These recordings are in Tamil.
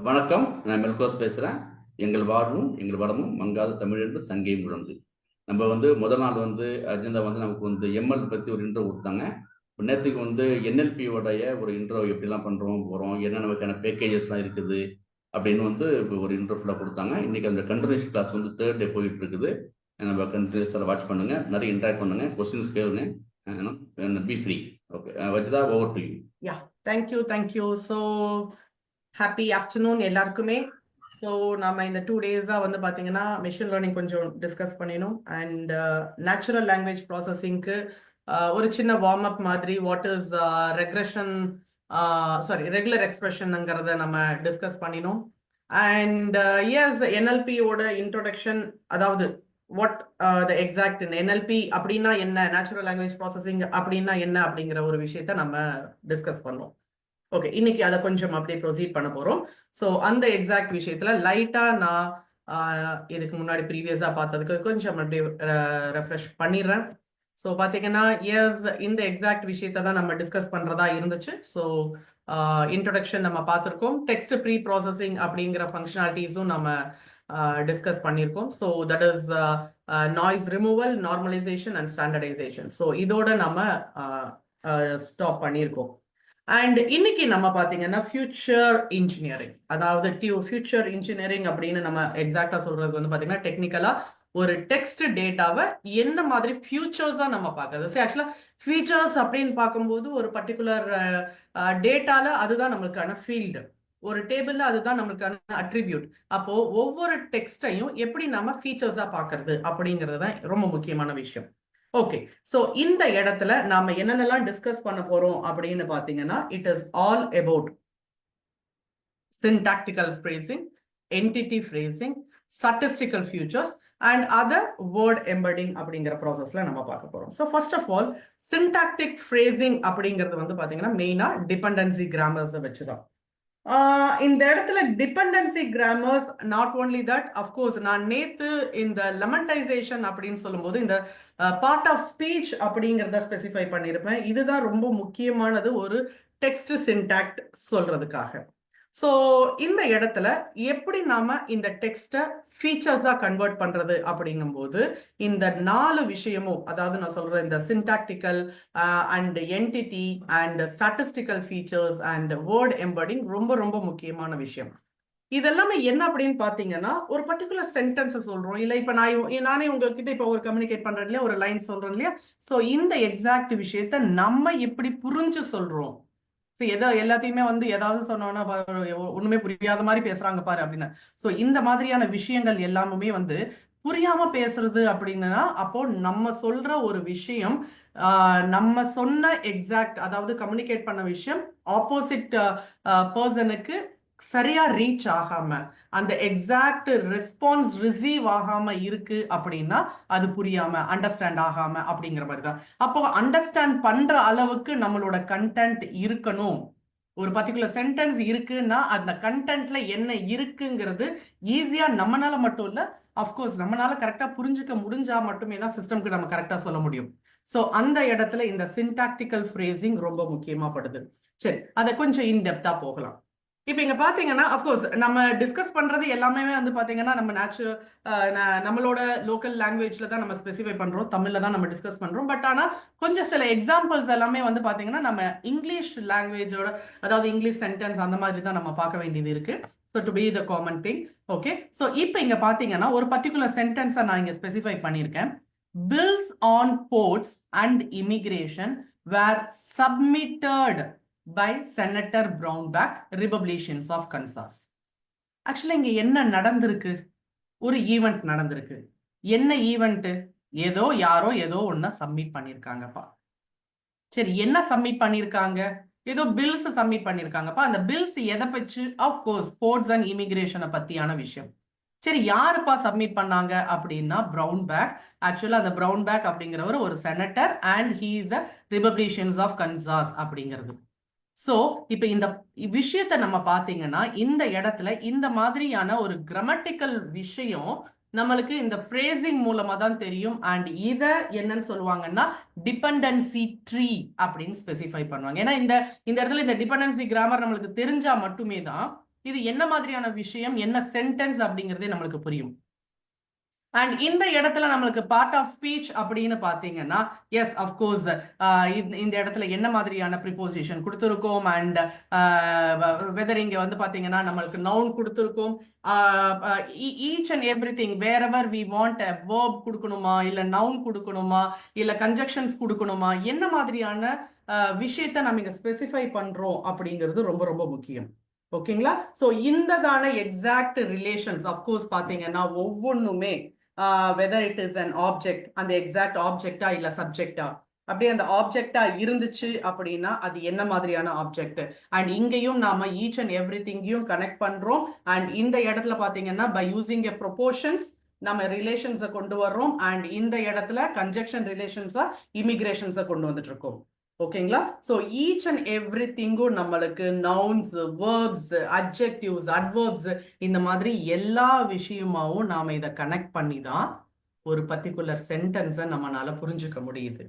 வணக்கம், நான் மெல்கோஸ் பேசுகிறேன். எங்கள் வாழ்வும் எங்கள் வளமும் மங்காத தமிழ் என்று சங்கை முழங்கு. நம்ம முதல் நாள் அஜெண்டா நமக்கு எம்எல் பற்றி ஒரு இன்ட்ரோ கொடுத்தாங்க. நேற்றுக்கு என்எல்பியோடைய ஒரு இன்ட்ரோ எப்படிலாம் பண்ணுறோம் போகிறோம், என்ன நமக்கான பேக்கேஜஸ்லாம் இருக்குது அப்படின்னு இப்போ ஒரு இன்ட்ரோ ஃபுல்லாக கொடுத்தாங்க. இன்றைக்கி அந்த கண்டினியூஸ் கிளாஸ் 3rd டே போயிட்டு இருக்குது. நம்ம கண்டினியூஸாக வாட்ச் பண்ணுங்கள், நிறைய இன்ட்ராக்ட் பண்ணுங்கள், கொஸ்டின்ஸ் கேளுங்க, be free. Okay Vajitha, over to you. Yeah, thank you. So happy afternoon எல்லாருக்குமே. ஸோ நம்ம இந்த 2 டேஸாக பார்த்தீங்கன்னா மிஷின் லேர்னிங் கொஞ்சம் டிஸ்கஸ் பண்ணினோம். அண்ட் நேச்சுரல் லாங்குவேஜ் ப்ராசஸிங்க்கு ஒரு சின்ன வார்ம் அப் மாதிரி வாட் இஸ் ரெகுலர் எக்ஸ்பிரஷனுங்கிறத நம்ம டிஸ்கஸ் பண்ணினோம். அண்ட் என்எல்பியோட இன்ட்ரோடக்ஷன், அதாவது வாட் த எக்ஸாக்ட் என்எல்பி அப்படின்னா என்ன, நேச்சுரல் லாங்குவேஜ் ப்ராசஸிங் அப்படின்னா என்ன அப்படிங்கிற ஒரு விஷயத்த நம்ம டிஸ்கஸ் பண்ணோம். ஓகே, இன்னைக்கு அதை கொஞ்சம் அப்படியே ப்ரொசீட் பண்ண போறோம். ஸோ அந்த எக்ஸாக்ட் விஷயத்துல லைட்டா நான் இதுக்கு முன்னாடி ப்ரீவியஸா பார்த்ததுக்கு கொஞ்சம் அப்படியே ரெஃப்ரெஷ் பண்ணிடுறேன். ஸோ பார்த்தீங்கன்னா இந்த எக்ஸாக்ட் விஷயத்த தான் நம்ம டிஸ்கஸ் பண்றதா இருந்துச்சு. ஸோ இன்ட்ரொடக்ஷன் நம்ம பார்த்துருக்கோம். டெக்ஸ்ட் ப்ரீ ப்ராசஸிங் அப்படிங்கிற ஃபங்க்ஷனாலிட்டிஸும் நம்ம டிஸ்கஸ் பண்ணியிருக்கோம். So that is noise removal, normalisation and standardisation. So இதோட நம்ம ஸ்டாப் பண்ணியிருக்கோம். அண்ட் இன்னைக்கு நம்ம பார்த்தீங்கன்னா ஃபியூச்சர் இன்ஜினியரிங், அதாவது ஃபியூச்சர் இன்ஜினியரிங் அப்படின்னு நம்ம எக்ஸாக்டா சொல்றது பார்த்தீங்கன்னா டெக்னிக்கலா ஒரு டெக்ஸ்ட் டேட்டாவை என்ன மாதிரி ஃபியூச்சர்ஸா நம்ம பார்க்கறது. சரி, ஆக்சுவலா ஃபீச்சர்ஸ் அப்படின்னு பார்க்கும்போது ஒரு பர்டிகுலர் டேட்டால அதுதான் நம்மளுக்கான ஃபீல்டு, ஒரு டேபிள்ல அதுதான் நம்மளுக்கான அட்ரிபியூட். அப்போ ஒவ்வொரு டெக்ஸ்டையும் எப்படி நம்ம ஃபீச்சர்ஸா பார்க்கறது அப்படிங்கிறது தான் ரொம்ப முக்கியமான விஷயம். ஓகே, ஸோ இந்த இடத்துல நாம என்னென்னலாம் டிஸ்கஸ் பண்ண போறோம் அப்படின்னு பார்த்தீங்கன்னா, it is all about syntactical phrasing, entity phrasing, statistical features and other word embedding அப்படிங்கிற ப்ராசஸ்ல நம்ம பார்க்க போறோம். So first of all syntactic phrasing அப்படிங்கிறது பார்த்தீங்கன்னா மெயினா டிபெண்டன்சி கிராமர்ஸை வச்சுதான். இந்த இடத்துல dependency Cramer's, not only that, of course நான் நேத்து இந்த லெமண்டைசேஷன் அப்படின்னு சொல்லும்போது இந்த பார்ட் ஆஃப் ஸ்பீச் அப்படிங்கிறத ஸ்பெசிஃபை பண்ணியிருப்பேன். இதுதான் ரொம்ப முக்கியமானது ஒரு டெக்ஸ்ட் சின்டாக்ட் சொல்றதுக்காக. ஸோ இந்த இடத்துல எப்படி நாம இந்த டெக்ஸ்ட்டை ஃபீச்சர்ஸா கன்வெர்ட் பண்றது அப்படிங்கும்போது இந்த 4 விஷயமும், அதாவது நான் சொல்றேன் இந்த syntactical and entity and statistical features and word embedding ரொம்ப ரொம்ப முக்கியமான விஷயம். இதெல்லாமே என்ன அப்படின்னு பாத்தீங்கன்னா, ஒரு பர்டிகுலர் சென்டென்ஸ் சொல்றோம் இல்ல, இப்ப நானே உங்ககிட்ட இப்ப ஒரு கம்யூனிகேட் பண்றேன் இல்லையா, ஒரு லைன் சொல்றேன் இல்லையா. ஸோ இந்த எக்ஸாக்ட் விஷயத்த நம்ம எப்படி புரிஞ்சு சொல்றோம். எல்லாத்தையுமே ஏதாவது சொன்னோம்னா ஒண்ணுமே புரியாத மாதிரி பேசுறாங்க பாரு அப்படின்னு. சோ இந்த மாதிரியான விஷயங்கள் எல்லாமே புரியாம பேசுறது அப்படின்னா, அப்போ நம்ம சொல்ற ஒரு விஷயம் நம்ம சொன்ன எக்ஸாக்ட், அதாவது கம்யூனிகேட் பண்ண விஷயம் ஆப்போசிட் பர்சனுக்கு சரியா ரீச் ஆகாம, அந்த எக்ஸாக்ட் ரெஸ்பான்ஸ் ரிசீவ் ஆகாம இருக்கு அப்படின்னா அது புரியாம, அண்டர்ஸ்டாண்ட் ஆகாம அப்படிங்கிற மாதிரி தான். அப்போ அண்டர்ஸ்டாண்ட் பண்ற அளவுக்கு நம்மளோட கண்டென்ட் இருக்கணும். ஒரு பர்டிகுலர் சென்டென்ஸ் இருக்குன்னா அந்த கண்டென்ட்ல என்ன இருக்குங்கிறது ஈஸியா நம்மளால மட்டும் இல்ல, அஃப்கோர்ஸ் நம்மளால கரெக்டா புரிஞ்சுக்க முடிஞ்சா மட்டுமே தான் சிஸ்டம்க்கு நம்ம கரெக்டா சொல்ல முடியும். ஸோ அந்த இடத்துல இந்த சின்டாக்டிக்கல் ஃப்ரேசிங் ரொம்ப முக்கியமா படுது. சரி, அதை கொஞ்சம் இன்டெப்தா போகலாம். இப்போ இங்க பாத்தீங்கன்னா, அஃப்கோர்ஸ் நம்ம டிஸ்கஸ் பண்றது எல்லாமே பாத்தீங்கன்னா நம்ம நம்மளோட லோக்கல் லாங்குவேஜ்ல தான் நம்ம ஸ்பெசிஃபை பண்றோம், தமிழ்ல தான் நம்ம டிஸ்கஸ் பண்றோம். பட் ஆனா கொஞ்சம் சில எக்ஸாம்பிள்ஸ் எல்லாமே பாத்தீங்கன்னா நம்ம இங்கிலீஷ் லாங்குவேஜோட, அதாவது இங்கிலீஷ் சென்டென்ஸ் அந்த மாதிரி தான் நம்ம பார்க்க வேண்டியது இருக்கு. So to be the common thing. Okay, so இப்போ இங்க பாத்தீங்கன்னா ஒரு பர்டிகுலர் சென்டென்ஸை நான் இங்க ஸ்பெசிஃபை பண்ணியிருக்கேன். Bills on ports and immigration were submitted by Senator Brownback, Republicans of Kansas. ஆக்சுவலா இங்க என்ன நடந்திருக்கு? ஒரு ஈவெண்ட் நடந்திருக்கு. என்ன ஈவெண்ட்? யாரோ ஏதோ ஒன்ன சப்மிட் பண்ணிருக்காங்கப்பா. சரி, என்ன சப்மிட் பண்ணிருக்காங்க? ஏதோ பில்ஸ் சப்மிட் பண்ணிருக்காங்கப்பா. அந்த பில்ஸ் எதை பற்றி? ஆஃப்கோர்ஸ் போர்ட்ஸ் அண்ட் இமிகிரேஷனை பத்தியான விஷயம். சரி, யாருப்பா சப்மிட் பண்ணாங்க அப்படின்னா பிரவுன்பேக். ஆக்சுவலா அந்த பிரவுன்பேக் அப்படிங்கிறவர் ஒரு senator and he is a republicans of Kansas அப்படிங்கிறது. சோ இப்ப இந்த விஷயத்த நம்ம பாத்தீங்கன்னா இந்த இடத்துல இந்த மாதிரியான ஒரு கிராமட்டிக்கல் விஷயம் நம்மளுக்கு இந்த phrasing மூலமா தான் தெரியும். அண்ட் இத என்னன்னு சொல்லுவாங்கன்னா டிபெண்டன்சி ட்ரீ அப்படின்னு ஸ்பெசிஃபை பண்ணுவாங்க. ஏன்னா இந்த இந்த இடத்துல இந்த டிபெண்டன்சி கிராமர் நம்மளுக்கு தெரிஞ்சா மட்டுமே தான் இது என்ன மாதிரியான விஷயம், என்ன சென்டென்ஸ் அப்படிங்கறதே நம்மளுக்கு புரியும். அண்ட் இந்த இடத்துல நம்மளுக்கு பார்ட் ஆஃப் ஸ்பீச் அப்படின்னு பாத்தீங்கன்னா எஸ் அஃப்கோர்ஸ் இந்த இடத்துல என்ன மாதிரியான ப்ரிப்போசிஷன் கொடுத்துருக்கோம் அண்ட் வெதர் இங்க வந்து பாத்தீங்கன்னா நம்மளுக்கு நவுன் கொடுத்துருக்கோம். Each and every thing wherever we want verb கொடுக்கணுமா இல்ல நவுன் கொடுக்கணுமா இல்ல கன்ஜக்ஷன்ஸ் கொடுக்கணுமா, என்ன மாதிரியான விஷயத்த நம்ம இங்க ஸ்பெசிஃபை பண்றோம் அப்படிங்கிறது ரொம்ப ரொம்ப முக்கியம். ஓகேங்களா? சோ இந்த தான எக்ஸாக்ட் ரிலேஷன்ஸ் அஃப்கோர்ஸ் பாத்தீங்கன்னா ஒவ்வொன்றுமே whether it is an object, அந்த எக்ஸாக்ட் ஆப்ஜெக்டா இல்ல சப்ஜெக்டா, அப்படியே அந்த ஆப்ஜெக்டா இருந்துச்சு அப்படின்னா அது என்ன மாதிரியான ஆப்ஜெக்ட். அண்ட் இங்கேயும் நாம ஈச் அண்ட் எவ்ரி திங்கையும் கனெக்ட் பண்றோம். அண்ட் இந்த இடத்துல பாத்தீங்கன்னா பை யூசிங் எ ப்ரொபோர்ஷன்ஸ் நம்ம ரிலேஷன்ஸை கொண்டு வர்றோம். அண்ட் இந்த இடத்துல கன்ஜெக்ஷன் ரிலேஷன்ஸா இமிகிரேஷன்ஸை கொண்டு வந்துட்டு இருக்கோம். ஓகேங்களா? சோ ஈச் அண்ட் எவ்ரி திங்கும் நம்மளுக்கு நவுன்ஸ், வேர்ப்ஸ், அட்ஜெக்டிவ்ஸ், அட்வர்ப்ஸ் இந்த மாதிரி எல்லா விஷயமாவும் நாம இதை கனெக்ட் பண்ணி தான் ஒரு பர்டிகுலர் சென்டென்ஸை நம்மளால புரிஞ்சுக்க முடியுது.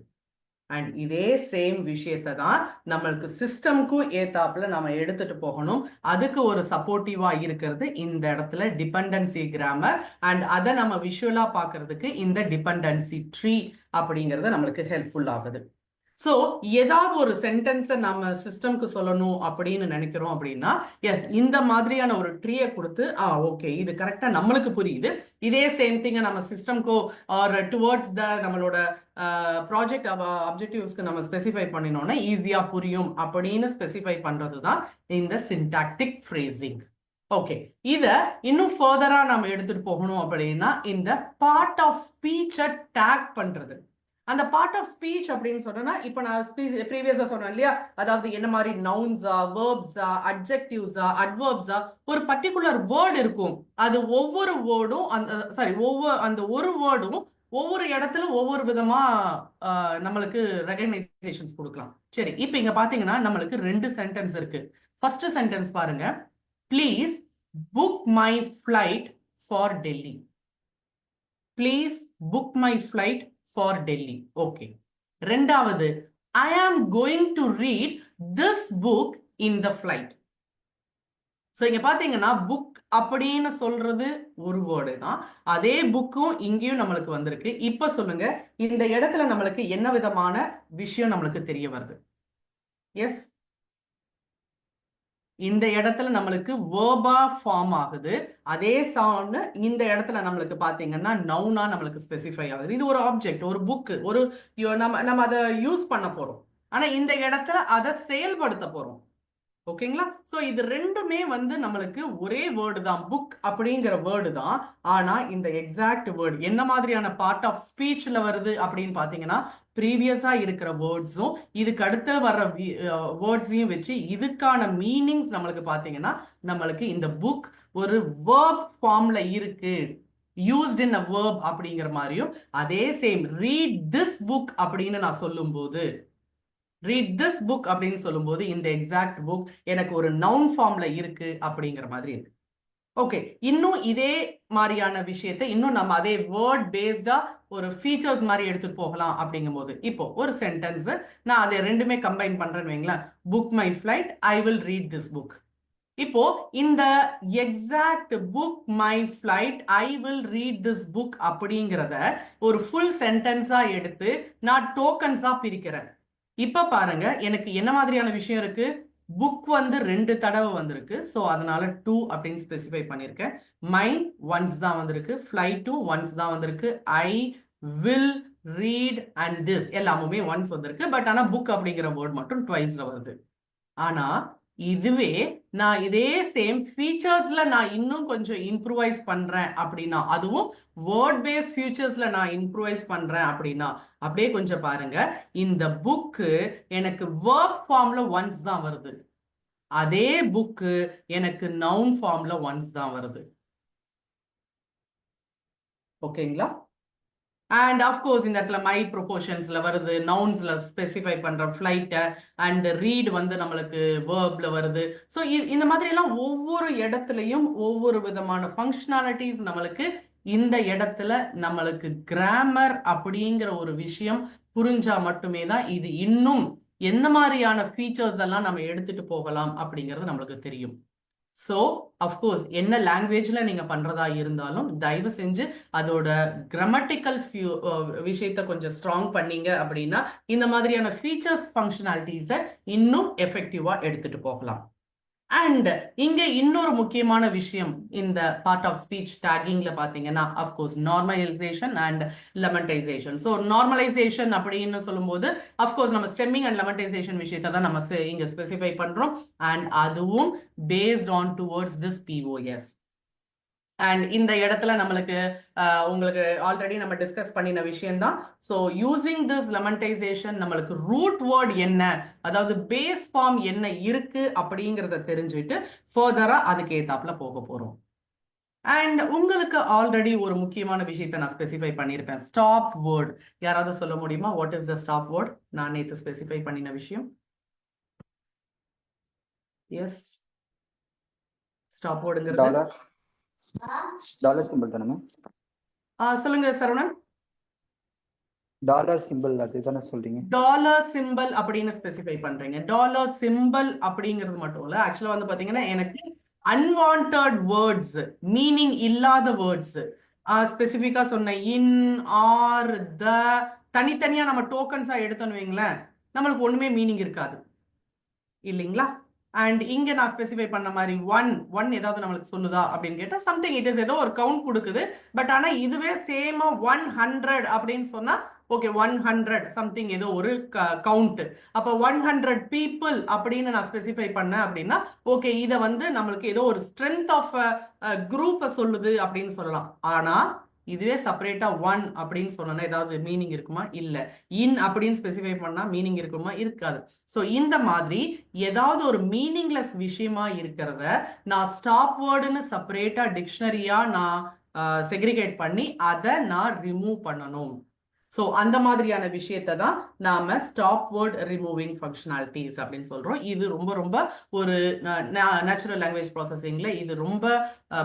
அண்ட் இதே சேம் விஷயத்தை தான் நம்மளுக்கு சிஸ்டம்க்கும் ஏத்தாப்புல நம்ம எடுத்துட்டு போகணும். அதுக்கு ஒரு சப்போர்ட்டிவா இருக்கிறது இந்த இடத்துல டிபெண்டன்சி கிராமர். அண்ட் அதை நம்ம விஷுவலா பாக்குறதுக்கு இந்த டிபெண்டன்சி ட்ரீ அப்படிங்கறது நம்மளுக்கு ஹெல்ப்ஃபுல் ஆகுது. சோ ஏதாவது ஒரு சென்டென்ஸை நம்ம சிஸ்டம்க்கு சொல்லணும் அப்படின்னு நினைக்கிறோம் அப்படின்னா எஸ் இந்த மாதிரியான ஒரு ட்ரீயை கொடுத்து ஓகே இது கரெக்டா நம்மளுக்கு புரியுது, இதே சேம் திங்கை நம்ம சிஸ்டம்க்கோ ஆர் டுவர்ட்ஸ் த நம்மளோட ப்ராஜெக்ட் அப்ஜெக்டிவ்ஸ்க்கு நம்ம ஸ்பெசிஃபை பண்ணினோம்னா ஈஸியா புரியும் அப்படின்னு ஸ்பெசிஃபை பண்றது தான் இந்த சின்டாக்டிக் ஃப்ரேசிங். ஓகே, இத இன்னும் ஃபர்தரா நம்ம எடுத்துட்டு போகணும் அப்படின்னா இந்த பார்ட் ஆஃப் ஸ்பீச்சை டேக் பண்றது. அந்த பார்ட் ஆஃப் ஸ்பீச் அப்படின்னு சொன்னா இப்ப நான் ப்ரீவியஸா சொன்னேன் இல்லையா, அதாவது என்ன மாதிரி நவுன்ஸா, வேர்ப்ஸா, அட்ஜெக்டிவ்ஸா, அட்வர்ப்ஸா, ஒரு பர்டிகுலர் வேர்டு இருக்கும். அது ஒவ்வொரு வேர்டும் அந்த ஒரு வேர்டும் ஒவ்வொரு இடத்துல ஒவ்வொரு விதமா நம்மளுக்கு ரெகக்னைசேஷன்ஸ் கொடுக்கலாம். சரி, இப்ப இங்க பாத்தீங்கன்னா நம்மளுக்கு 2 சென்டென்ஸ் இருக்கு. ஃபர்ஸ்ட் சென்டென்ஸ் பாருங்க, please book my flight for Delhi. Please book my flight for Delhi. Okay. ரெண்டாவது, I am going to read this book in the flight. So இங்க பாத்தீங்கன்னா புக் அப்படின்னு சொல்றது ஒரு வேர்டு தான். அதே புக்கும் இங்கேயும் நம்மளுக்கு வந்திருக்கு. இப்ப சொல்லுங்க, இந்த இடத்துல நம்மளுக்கு என்ன விதமான விஷயம் நம்மளுக்கு தெரிய வருது? எஸ், இந்த இடத்துல நம்மளுக்கு வேர்பா ஃபார்ம் ஆகுது. அதே சவுண்ட் இந்த இடத்துல நம்மளுக்கு பாத்தீங்கன்னா நவுனா நம்மளுக்கு ஸ்பெசிஃபை ஆகுது. இது ஒரு ஆப்ஜெக்ட், ஒரு புக், ஒரு நம்ம அதை யூஸ் பண்ண போறோம். ஆனா இந்த இடத்துல அதை செயல்படுத்த போறோம். ஓகேங்களா? சோ இது ரெண்டுமே வந்து நம்மளுக்கு ஒரே வேர்டு தான், புக் அப்படிங்கிற வேர்டு தான். ஆனா இந்த எக்ஸாக்ட் வேர்டு என்ன மாதிரியான பார்ட் ஆஃப் ஸ்பீச்ல வருது அப்படின்னு பாத்தீங்கன்னா ப்ரீவியஸா இருக்கிற வேர்ட்ஸும் இதுக்கு அடுத்து வர்ற வேர்ட்ஸையும் வச்சு இதுக்கான மீனிங்ஸ் நம்மளுக்கு பாத்தீங்கன்னா நம்மளுக்கு இந்த புக் ஒரு வேர்ப் ஃபார்ம்ல இருக்கு, used in a verb அப்படிங்கிற மாதிரியும், அதே சேம் ரீட் திஸ் புக் அப்படின்னு நான் சொல்லும் போது, ரீட் திஸ் புக் அப்படின்னு சொல்லும்போது இந்த எக்ஸாக்ட் புக் எனக்கு ஒரு நவுன் ஃபார்ம்ல இருக்கு அப்படிங்கிற மாதிரி இருக்கு. ஓகே, இன்னும் இதே மாதிரியான விஷயத்தை இன்னும் நம்ம அதே வேர்ட் பேஸ்டா ஒரு ஃபீச்சர்ஸ் மாதிரி எடுத்துட்டு போகலாம். அப்படிங்கும் போது இப்போ ஒரு சென்டென்ஸ் நான் அதை ரெண்டுமே கம்பைன் பண்றேன்னு வைங்களேன், book my flight, I will read this book. இப்போ இந்த exact book my flight, I will read this book அப்படிங்கிறத ஒரு ஃபுல் சென்டென்ஸா எடுத்து நான் டோக்கன்ஸா பிரிக்கிறேன். இப்ப பாருங்க, எனக்கு என்ன மாதிரியான விஷயம் இருக்கு? புக் வந்து 2 தடவை வந்திருக்கு. ஸோ அதனால 2 அப்படின்னு ஸ்பெசிஃபை பண்ணியிருக்கேன். மைன் ஒன்ஸ் தான் வந்திருக்கு, ஃபிளைட்டும் ஒன்ஸ் தான் வந்திருக்கு, I will read and this எல்லாமுமே ஒன்ஸ் வந்திருக்கு. பட் ஆனா புக் அப்படிங்கிற வேர்ட் மட்டும் ட்வைஸ்ல வருது. ஆனா இதுவே நான் இதே சேம் ஃபீச்சர்ஸ்ல நான் இன்னும் கொஞ்சம் இம்ப்ரூவைஸ் பண்றேன் அப்படின்னா, அதுவும் வேர்ட் பேஸ்ட் ஃபியூச்சர்ஸ்ல நான் இம்ப்ரூவைஸ் பண்றேன் அப்படின்னா, அப்படியே கொஞ்சம் பாருங்க, இந்த புக்கு எனக்கு வேர்ப் ஃபார்ம்ல ஒன்ஸ் தான் வருது, அதே புக்கு எனக்கு நவுன் ஃபார்ம்ல ஒன்ஸ் தான் வருது. ஓகேங்களா? அண்ட் அஃப்கோர்ஸ் இந்த இடத்துல மை ப்ரொபோர்ஷன்ஸ்ல வருது, நவுன்ஸ்ல ஸ்பெசிஃபை பண்ற ஃபிளைட்டை, அண்ட் ரீட் வந்து நம்மளுக்கு வேர்ப்ல வருது. ஸோ இந்த மாதிரி எல்லாம் ஒவ்வொரு இடத்துலையும் ஒவ்வொரு விதமான ஃபங்க்ஷனாலிட்டிஸ் நம்மளுக்கு இந்த இடத்துல நம்மளுக்கு கிராமர் அப்படிங்கிற ஒரு விஷயம் புரிஞ்சா மட்டுமே தான் இது இன்னும் எந்த மாதிரியான ஃபீச்சர்ஸ் எல்லாம் நம்ம எடுத்துட்டு போகலாம் அப்படிங்கிறது நம்மளுக்கு தெரியும். ஸோ அஃப்கோர்ஸ் என்ன லாங்குவேஜ்ல நீங்க பண்றதா இருந்தாலும் தயவு செஞ்சு அதோட கிராமட்டிக்கல் விஷயத்த கொஞ்சம் ஸ்ட்ராங் பண்ணீங்க அப்படின்னா இந்த மாதிரியான ஃபீச்சர்ஸ் ஃபங்க்ஷனாலிட்டிஸை இன்னும் எஃபெக்டிவா எடுத்துட்டு போகலாம். அண்ட் இங்க இன்னொரு முக்கியமான விஷயம் இந்த பார்ட் ஆஃப் ஸ்பீச் டேகிங்ல பாத்தீங்கன்னா of course normalization and lemmatization. So normalization அப்படின்னு சொல்லும்போது அஃப்கோர்ஸ் நம்ம ஸ்டெம்மிங் அண்ட் லெமண்டைசேஷன் விஷயத்தை தான் நம்ம இங்க ஸ்பெசிஃபை பண்றோம். அண்ட் அதுவும் based on towards this POS. And இந்த இடத்துல நம்மளுக்கு உங்களுக்கு ஆல்ரெடி நம்ம டிஸ்கஸ் பண்ணின விஷயம் தான். ஸோ யூசிங் திஸ் லெமண்டைசேஷன் நம்மளுக்கு ரூட் வேர்ட் என்ன, அதாவது பேஸ் ஃபார்ம் என்ன இருக்கு அப்படிங்கிறத தெரிஞ்சுட்டு ஃபர்தரா அதுக்கு ஏத்தாப்புல போக போறோம். அண்ட் உங்களுக்கு ஆல்ரெடி ஒரு முக்கியமான விஷயத்தை நான் ஸ்பெசிஃபை பண்ணியிருப்பேன், ஸ்டாப் வேர்ட். யாராவது சொல்ல முடியுமா what is the stop word? நான் நேற்று ஸ்பெசிஃபை பண்ணின விஷயம். எஸ், ஸ்டாப் வேர்டுங்கிறது டாலர் சிம்பிள் தானே மேம்? சொல்லுங்க சரவணன். டாலர் சிம்பிள் அதுதானே சொல்றீங்க? டாலர் சிம்பிள் அப்படின்னு ஸ்பெசிஃபை பண்றீங்க. டாலர் சிம்பிள் அப்படிங்கிறது மட்டும் இல்ல, ஆக்சுவலா வந்து பாத்தீங்கன்னா எனக்கு அன்வான்ட் வேர்ட்ஸ், மீனிங் இல்லாத வேர்ட்ஸ் ஸ்பெசிஃபிக்கா சொன்ன இன் ஆர் த தனித்தனியா நம்ம டோக்கன்ஸா எடுத்தோன்னு வைங்களேன், நம்மளுக்கு ஒண்ணுமே மீனிங் இருக்காது இல்லைங்களா? அண்ட் இங்க நான் ஸ்பெசிஃபை பண்ண மாதிரி ஒன் ஏதாவது நம்மளுக்கு சொல்லுதா அப்படின்னு கேட்டா சம்திங் இட் இஸ் ஏதோ ஒரு கவுண்ட் கொடுக்குது. பட் ஆனா இதுவே சேமா 100 அப்படின்னு சொன்னா ஓகே 100 சம்திங் ஏதோ ஒரு கவுண்ட். அப்ப 100 பீப்புள் அப்படின்னு நான் ஸ்பெசிஃபை பண்ணேன் அப்படின்னா ஓகே இதை வந்து நம்மளுக்கு ஏதோ ஒரு ஸ்ட்ரென்த் ஆஃப் குரூப்பை சொல்லுது அப்படின்னு சொல்லலாம். ஆனா இதுவே செப்பரேட்டா ஒன் அப்படின்னு சொன்னா ஏதாவது மீனிங் இருக்குமா? இல்ல. இன் அப்படின்னு ஸ்பெசிஃபை பண்ணா மீனிங் இருக்குமா? இருக்காது. ஸோ இந்த மாதிரி ஏதாவது ஒரு மீனிங்லெஸ் விஷயமா இருக்கிறத நான் ஸ்டாப் வேர்டுன்னு செப்பரேட்டா டிக்ஷனரியா நான் செக்ரிகேட் பண்ணி அதை நான் ரிமூவ் பண்ணணும். ஸோ அந்த மாதிரியான விஷயத்தை தான் நாம ஸ்டாப் வேர்ட் ரிமூவிங் ஃபங்க்ஷனாலிட்டிஸ் அப்படின்னு சொல்றோம். இது ரொம்ப ரொம்ப ஒரு நேச்சுரல் லாங்குவேஜ் ப்ராசஸிங்ல இது ரொம்ப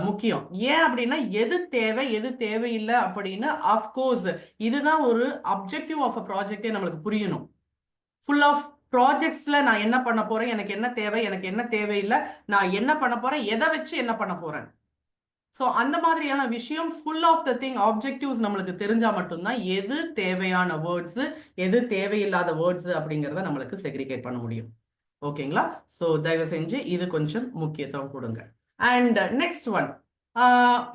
முக்கியம். ஏன் அப்படின்னா எது தேவை எது தேவையில்லை அப்படின்னு அஃப்கோர்ஸ் இதுதான் ஒரு அப்ஜெக்டிவ் ஆஃப் அ ப்ராஜெக்டே நம்மளுக்கு புரியணும். ஃபுல் ஆஃப் ப்ராஜெக்ட்ஸ்ல நான் என்ன பண்ண போறேன், எனக்கு என்ன தேவை, எனக்கு என்ன தேவையில்லை, நான் என்ன பண்ண போறேன், எதை வச்சு என்ன பண்ண போறேன். ஸோ அந்த மாதிரியான விஷயம் full of the thing objectives நம்மளுக்கு தெரிஞ்சா மட்டும்தான் எது தேவையான வேர்ட்ஸ் எது தேவையில்லாத வேர்ட்ஸ் அப்படிங்கிறத நம்மளுக்கு செக்ரிகேட் பண்ண முடியும். ஓகேங்களா? ஸோ தயவு செஞ்சு இது கொஞ்சம் முக்கியத்துவம் கொடுங்க. அண்ட் நெக்ஸ்ட் ஒன்,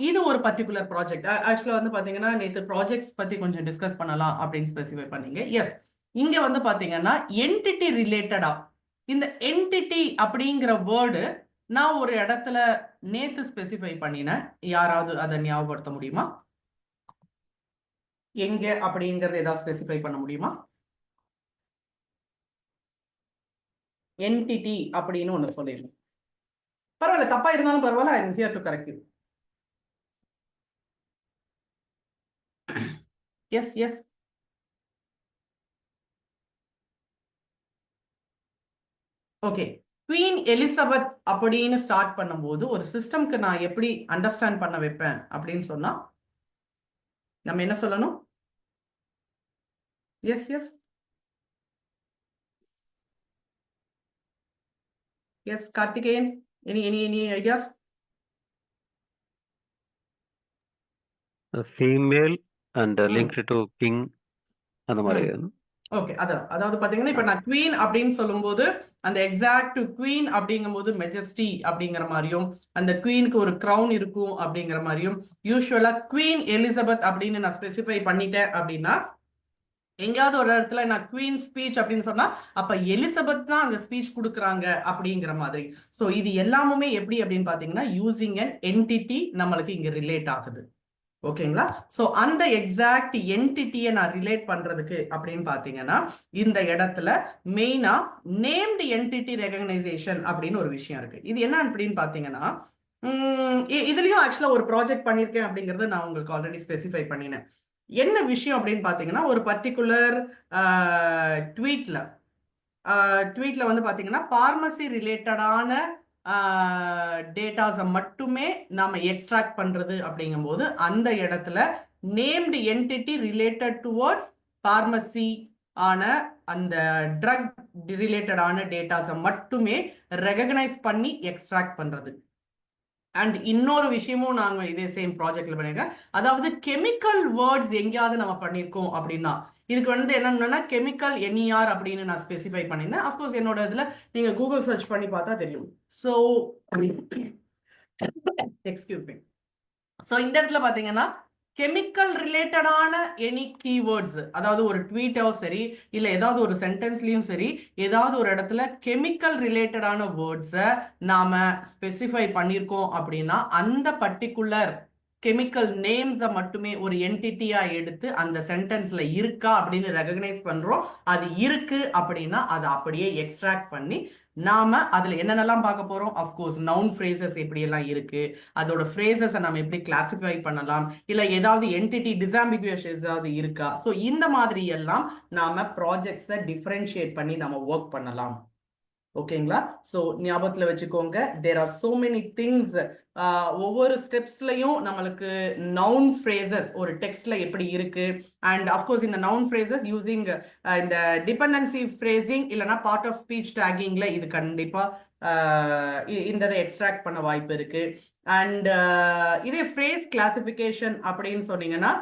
இது ஒரு பர்டிகுலர் ப்ராஜெக்ட். ஆக்சுவலாக வந்து பார்த்தீங்கன்னா நேற்று ப்ராஜெக்ட்ஸ் பற்றி கொஞ்சம் டிஸ்கஸ் பண்ணலாம் அப்படின்னு ஸ்பெசிஃபை பண்ணீங்க. எஸ், இங்கே வந்து பார்த்தீங்கன்னா என்டிட்டி ரிலேட்டடா இந்த என்டிட்டி அப்படிங்கிற வேர்டு நான் ஒரு இடத்துல நேத்து ஸ்பெசிஃபை பண்ணினேன். யாராவது அதை ஞாபகப்படுத்த முடியுமா? எங்க அப்படிங்கறது ஏதாவது ஸ்பெசிஃபை பண்ண முடியுமா? என்டிட்டி அப்படின்னு ஒண்ணு சொல்லிடணும். பரவாயில்ல, தப்பா இருந்தாலும் பரவாயில்ல, I am here to correct you. Yes yes, okay. Queen Elizabeth அப்படின்னு ஸ்டார்ட் பண்ணும்போது ஒரு சிஸ்டம்க்கு நான் எப்படி அண்டர்ஸ்டாண்ட் பண்ண வைப்பேன் அப்படின்னு சொன்னா நம்ம என்ன சொல்லணும்? Yes yes yes, Karthikeyan, any ideas? Female and linked to king அந்த மாதிரி. ஓகே, அதாவது பாத்தீங்கன்னா இப்ப நான் குவீன் அப்படின்னு சொல்லும்போது அந்த எக்ஸாக்ட் குவீன் அப்படிங்கும்போது மெஜஸ்டி அப்படிங்கிற மாதிரியும் அந்த குவீனுக்கு ஒரு கிரவுன் இருக்கும் அப்படிங்கிற மாதிரியும் யூஸ்வலா குவீன் எலிசபெத் அப்படின்னு நான் ஸ்பெசிஃபை பண்ணிட்டேன் அப்படின்னா எங்கேயாவது ஒரு இடத்துல நான் குவீன் ஸ்பீச் அப்படின்னு சொன்னா அப்ப எலிசபெத் தான் அங்க ஸ்பீச் கொடுக்குறாங்க அப்படிங்கிற மாதிரி. ஸோ இது எல்லாமுமே எப்படி அப்படின்னு பாத்தீங்கன்னா யூசிங் அன் என்டிட்டி நம்மளுக்கு இங்க ரிலேட் ஆகுது. ஓகேங்களா? ஸோ அந்த எக்ஸாக்ட் என்டிட்டியை நான் ரிலேட் பண்றதுக்கு அப்படின்னு பாத்தீங்கன்னா இந்த இடத்துல மெயினா நேம்டு என்டிட்டி ரெகக்னைசேஷன் அப்படின்னு ஒரு விஷயம் இருக்கு. இது என்ன அப்படின்னு பாத்தீங்கன்னா இதுலயும் ஆக்சுவலா ஒரு ப்ராஜெக்ட் பண்ணிருக்கேன் அப்படிங்கறத நான் உங்களுக்கு ஆல்ரெடி ஸ்பெசிஃபை பண்ணினேன். என்ன விஷயம் அப்படின்னு பாத்தீங்கன்னா ஒரு பர்டிகுலர் ட்வீட்ல வந்து பாத்தீங்கன்னா பார்மசி ரிலேட்டடான டேட்டாஸை மட்டுமே நாம எக்ஸ்ட்ராக்ட் பண்றது அப்படிங்கும்போது அந்த இடத்துல named entity related towards pharmacy ஆன அந்த ட்ரக் ரிலேட்டடான டேட்டாஸை மட்டுமே ரெகக்னைஸ் பண்ணி எக்ஸ்ட்ராக்ட் பண்றது. அண்ட் இன்னொரு விஷயமும் நாங்கள் இதே சேம் ப்ராஜெக்ட்ல பண்ணியிருக்கேன். அதாவது கெமிக்கல் வேர்ட்ஸ் எங்கேயாவது நம்ம பண்ணியிருக்கோம் அப்படின்னா இதுக்கு வந்து என்னன்னா கெமிக்கல் NER அப்படின்னு நான் ஸ்பெசிஃபை பண்ணியிருந்தேன். அஃப்கோர்ஸ் என்னோட இதில் நீங்கள் கூகுள் சர்ச் பண்ணி பார்த்தா தெரியும். So excuse me. ஸோ இந்த இடத்துல பார்த்தீங்கன்னா கெமிக்கல் ரிலேட்டடான எனி கீவேர்ட்ஸ், அதாவது ஒரு ட்வீட்டோ சரி இல்லை ஏதாவது ஒரு சென்டென்ஸ்லையும் சரி ஏதாவது ஒரு இடத்துல கெமிக்கல் ரிலேட்டடான வேர்ட்ஸை நாம ஸ்பெசிஃபை பண்ணியிருக்கோம் அப்படின்னா அந்த பர்டிகுலர் கெமிக்கல் நேம்ஸை மட்டுமே ஒரு என்டிட்டியா எடுத்து அந்த சென்டென்ஸ்ல இருக்கா அப்படின்னு ரெகக்னைஸ் பண்றோம். அது இருக்கு அப்படின்னா அதை அப்படியே எக்ஸ்ட்ராக்ட் பண்ணி நாம அதுல என்னென்னலாம் பார்க்க போறோம். அஃப்கோர்ஸ் நவுன் ஃப்ரேசஸ் எப்படி எல்லாம் இருக்கு, அதோட ஃப்ரேசஸை நம்ம எப்படி கிளாசிஃபை பண்ணலாம், இல்ல ஏதாவது என்டிட்டி டிசாம்பிகுயஸ் ஏதாவது இருக்கா. ஸோ இந்த மாதிரி எல்லாம் நாம ப்ராஜெக்ட்ஸை டிஃபரன்ஷியேட் பண்ணி நம்ம ஒர்க் பண்ணலாம். ஓகேங்களா? ஸோ ஞாபகத்தில் வச்சுக்கோங்க, there are so many things. ஒவ்வொரு ஸ்டெப்ஸ்லையும் நம்மளுக்கு நவுன் ஃப்ரேசஸ் ஒரு டெக்ஸ்ட்ல எப்படி இருக்கு, அண்ட் அஃப்கோர்ஸ் இந்த நவுன் ஃப்ரேசஸ் யூசிங் இந்த டிபெண்டன்சி ஃப்ரேசிங் இல்லைன்னா பார்ட் ஆஃப் ஸ்பீச் டேகிங்ல இது கண்டிப்பா இந்த எக்ஸ்ட்ராக்ட் பண்ண வாய்ப்பு இருக்கு. அண்ட் இதே ஃப்ரேஸ் கிளாசிஃபிகேஷன் அப்படின்னு சொன்னீங்கன்னா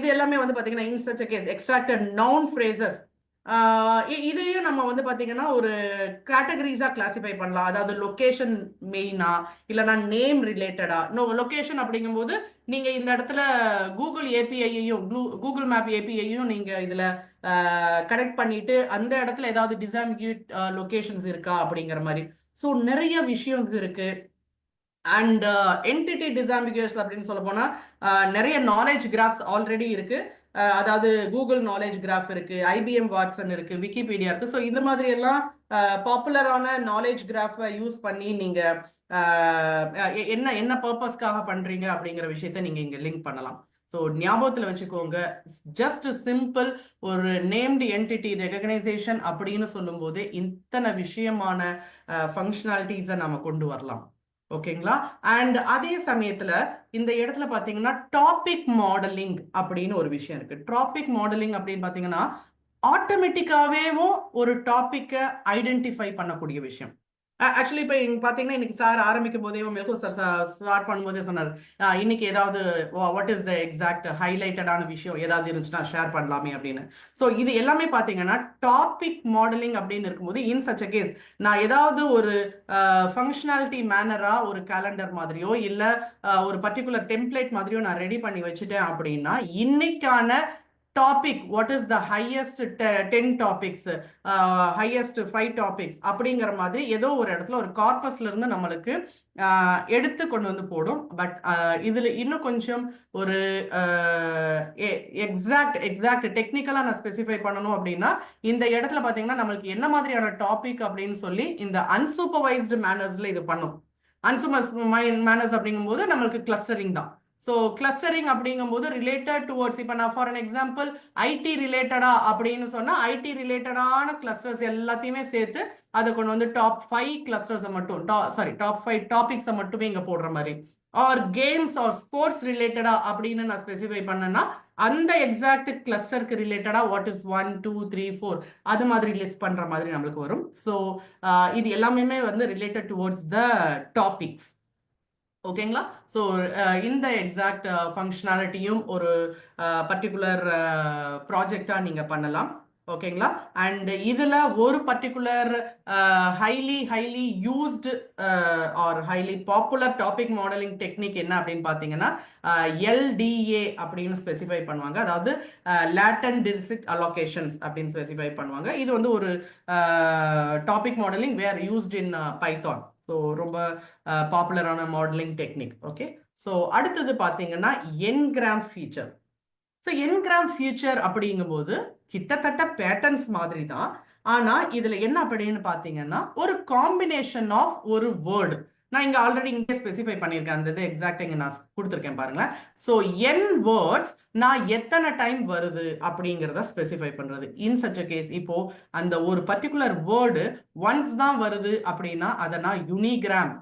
இது எல்லாமே வந்து பாத்தீங்கன்னா in such case extracted noun phrases இதையும் நம்ம வந்து பாத்தீங்கன்னா ஒரு கேட்டகரிஸா கிளாசிஃபை பண்ணலாம். அதாவது லொகேஷன் மெயினா இல்லைன்னா நேம் ரிலேட்டடா. லொகேஷன் அப்படிங்கும்போது நீங்க இந்த இடத்துல கூகுள் ஏபிஐயையும் கூகுள் மேப் ஏபிஐயும் நீங்க இதுல கனெக்ட் பண்ணிட்டு அந்த இடத்துல ஏதாவது டிசாம்பிக்யூட் லொகேஷன்ஸ் இருக்கா அப்படிங்கிற மாதிரி. ஸோ நிறைய விஷயம்ஸ் இருக்கு. அண்ட் என்டிட்டி டிசாம்பிகுயஸ் அப்படின்னு சொல்ல போனா நிறைய நாலேஜ் கிராஃப்ஸ் ஆல்ரெடி இருக்கு. அதாவது கூகுள் நாலேஜ் கிராஃப் இருக்கு, IBM வாட்சன் இருக்கு, விக்கிபீடியா இருக்கு. ஸோ இந்த மாதிரி எல்லாம் பாப்புலரான நாலேஜ் கிராஃபை யூஸ் பண்ணி நீங்க என்ன என்ன பர்பஸ்க்காக பண்றீங்க அப்படிங்கிற விஷயத்த நீங்க இங்க லிங்க் பண்ணலாம். ஸோ ஞாபகத்தில் வச்சுக்கோங்க, ஜஸ்ட் சிம்பிள் ஒரு நேம்டு என்டிட்டி ரெகக்னைசேஷன் அப்படின்னு சொல்லும் போது இத்தனை விஷயமான ஃபங்க்ஷனாலிட்டிஸை நம்ம கொண்டு வரலாம். ஓகேங்களா? அண்ட் அதே சமயத்துல இந்த இடத்துல பாத்தீங்கன்னா டாபிக் மாடலிங் அப்படின்னு ஒரு விஷயம் இருக்கு. டாபிக் மாடலிங் அப்படின்னு பாத்தீங்கன்னா ஆட்டோமேட்டிக்காவேவும் ஒரு டாபிக்கை ஐடென்டிஃபை பண்ணக்கூடிய விஷயம். ஆக்சுவலி இப்போ பார்த்தீங்கன்னா இன்னைக்கு சார் ஆரம்பிக்கும் போதே மெல்கோ சார் ஸ்டார்ட் பண்ணும்போதே சொன்னார் இன்னைக்கு ஏதாவது வாட் இஸ் த எக்ஸாக்ட் ஹைலைட்டடான விஷயம் ஏதாவது இருந்துச்சுன்னா ஷேர் பண்ணலாமே அப்படின்னு. ஸோ இது எல்லாமே பார்த்தீங்கன்னா டாபிக் மாடலிங் அப்படின்னு இருக்கும்போது இன் சச் அ கேஸ் நான் ஏதாவது ஒரு ஃபங்க்ஷனாலிட்டி மேனரா ஒரு கேலண்டர் மாதிரியோ இல்லை ஒரு பர்டிகுலர் டெம்ப்ளேட் மாதிரியோ நான் ரெடி பண்ணி வச்சுட்டேன் அப்படின்னா இன்னைக்கான topic what is the highest 10 topics, highest 5 topics அப்படிங்கிற மாதிரி ஏதோ ஒரு இடத்துல ஒரு கார்பஸ்ல இருந்து நம்மளுக்கு எடுத்து கொண்டு வந்து போடும். பட் இதுல இன்னும் கொஞ்சம் ஒரு எக்ஸாக்ட் டெக்னிக்கலா நான் ஸ்பெசிஃபை பண்ணணும் அப்படின்னா இந்த இடத்துல பாத்தீங்கன்னா நம்மளுக்கு என்ன மாதிரியான டாபிக் அப்படின்னு சொல்லி இந்த அன்சூப்பர்வைஸ்டு மேனர்ஸ்ல இது பண்ணும். அன்சூப்பர்வைஸ்டு மேனர்ஸ் அப்படிங்கும்போது நம்மளுக்கு கிளஸ்டரிங் தான். ஸோ கிளஸ்டரிங் அப்படிங்கும்போது ரிலேட்டட் டுவர்ட்ஸ் இப்போ நான் ஃபார் அன் எக்ஸாம்பிள் ஐடி ரிலேட்டடா அப்படின்னு சொன்னா ஐடி ரிலேட்டடான கிளஸ்டர்ஸ் எல்லாத்தையுமே சேர்த்து அதை கொண்டு வந்து டாப் 5 கிளஸ்டர்ஸை மட்டும் டாப் 5 டாபிக்ஸை மட்டுமே இங்க போடுற மாதிரி. ஆர் கேம்ஸ் ஆர் ஸ்போர்ட்ஸ் ரிலேட்டடா அப்படின்னு நான் ஸ்பெசிஃபை பண்ணேன்னா அந்த எக்ஸாக்ட் கிளஸ்டருக்கு ரிலேட்டடா வாட் இஸ் 1 2 3 4 அது மாதிரி லிஸ்ட் பண்ற மாதிரி நம்மளுக்கு வரும். ஸோ இது எல்லாமே வந்து ரிலேட்டட் டுவர்ட்ஸ் த டாபிக்ஸ். ஓகேங்களா? ஸோ இந்த எக்ஸாக்ட் ஃபங்க்ஷனாலிட்டியும் ஒரு பர்டிகுலர் ப்ராஜெக்டாக நீங்கள் பண்ணலாம். ஓகேங்களா? அண்ட் இதில் ஒரு particular highly used or highly popular topic modeling technique என்ன அப்படின்னு பார்த்தீங்கன்னா LDA அப்படின்னு ஸ்பெசிஃபை பண்ணுவாங்க. அதாவது லேட்டன்ட் டிஸ்ட்ரிக்ட் அலோகேஷன்ஸ் அப்படின்னு ஸ்பெசிஃபை பண்ணுவாங்க. இது வந்து ஒரு topic modeling were used in Python. So ரொம்ப பாப்புலரான மாடலிங் டெக்னிக். ஓகே, ஸோ அடுத்தது பார்த்தீங்கன்னா n gram feature. So n gram feature அப்படிங்கும்போது கிட்டத்தட்ட பேட்டர்ன்ஸ் மாதிரி தான். ஆனால் இதில் என்ன அப்படின்னு பார்த்தீங்கன்னா ஒரு காம்பினேஷன் ஆஃப் ஒரு வேர்டு. நான் இங்க ஆல்ரெடி இங்கே ஸ்பெசிஃபை பண்ணியிருக்கேன், அந்த இது எக்ஸாக்ட் இங்க நான் கொடுத்துருக்கேன் பாருங்களேன். ஸோ n வேர்ட்ஸ் நான் எத்தனை டைம் வருது அப்படிங்கிறத ஸ்பெசிஃபை பண்றது. இன் சச் அ கேஸ், இப்போ அந்த ஒரு பர்டிகுலர் வேர்டு ஒன்ஸ் தான் வருது அப்படின்னா அதை நான் யூனிகிராம்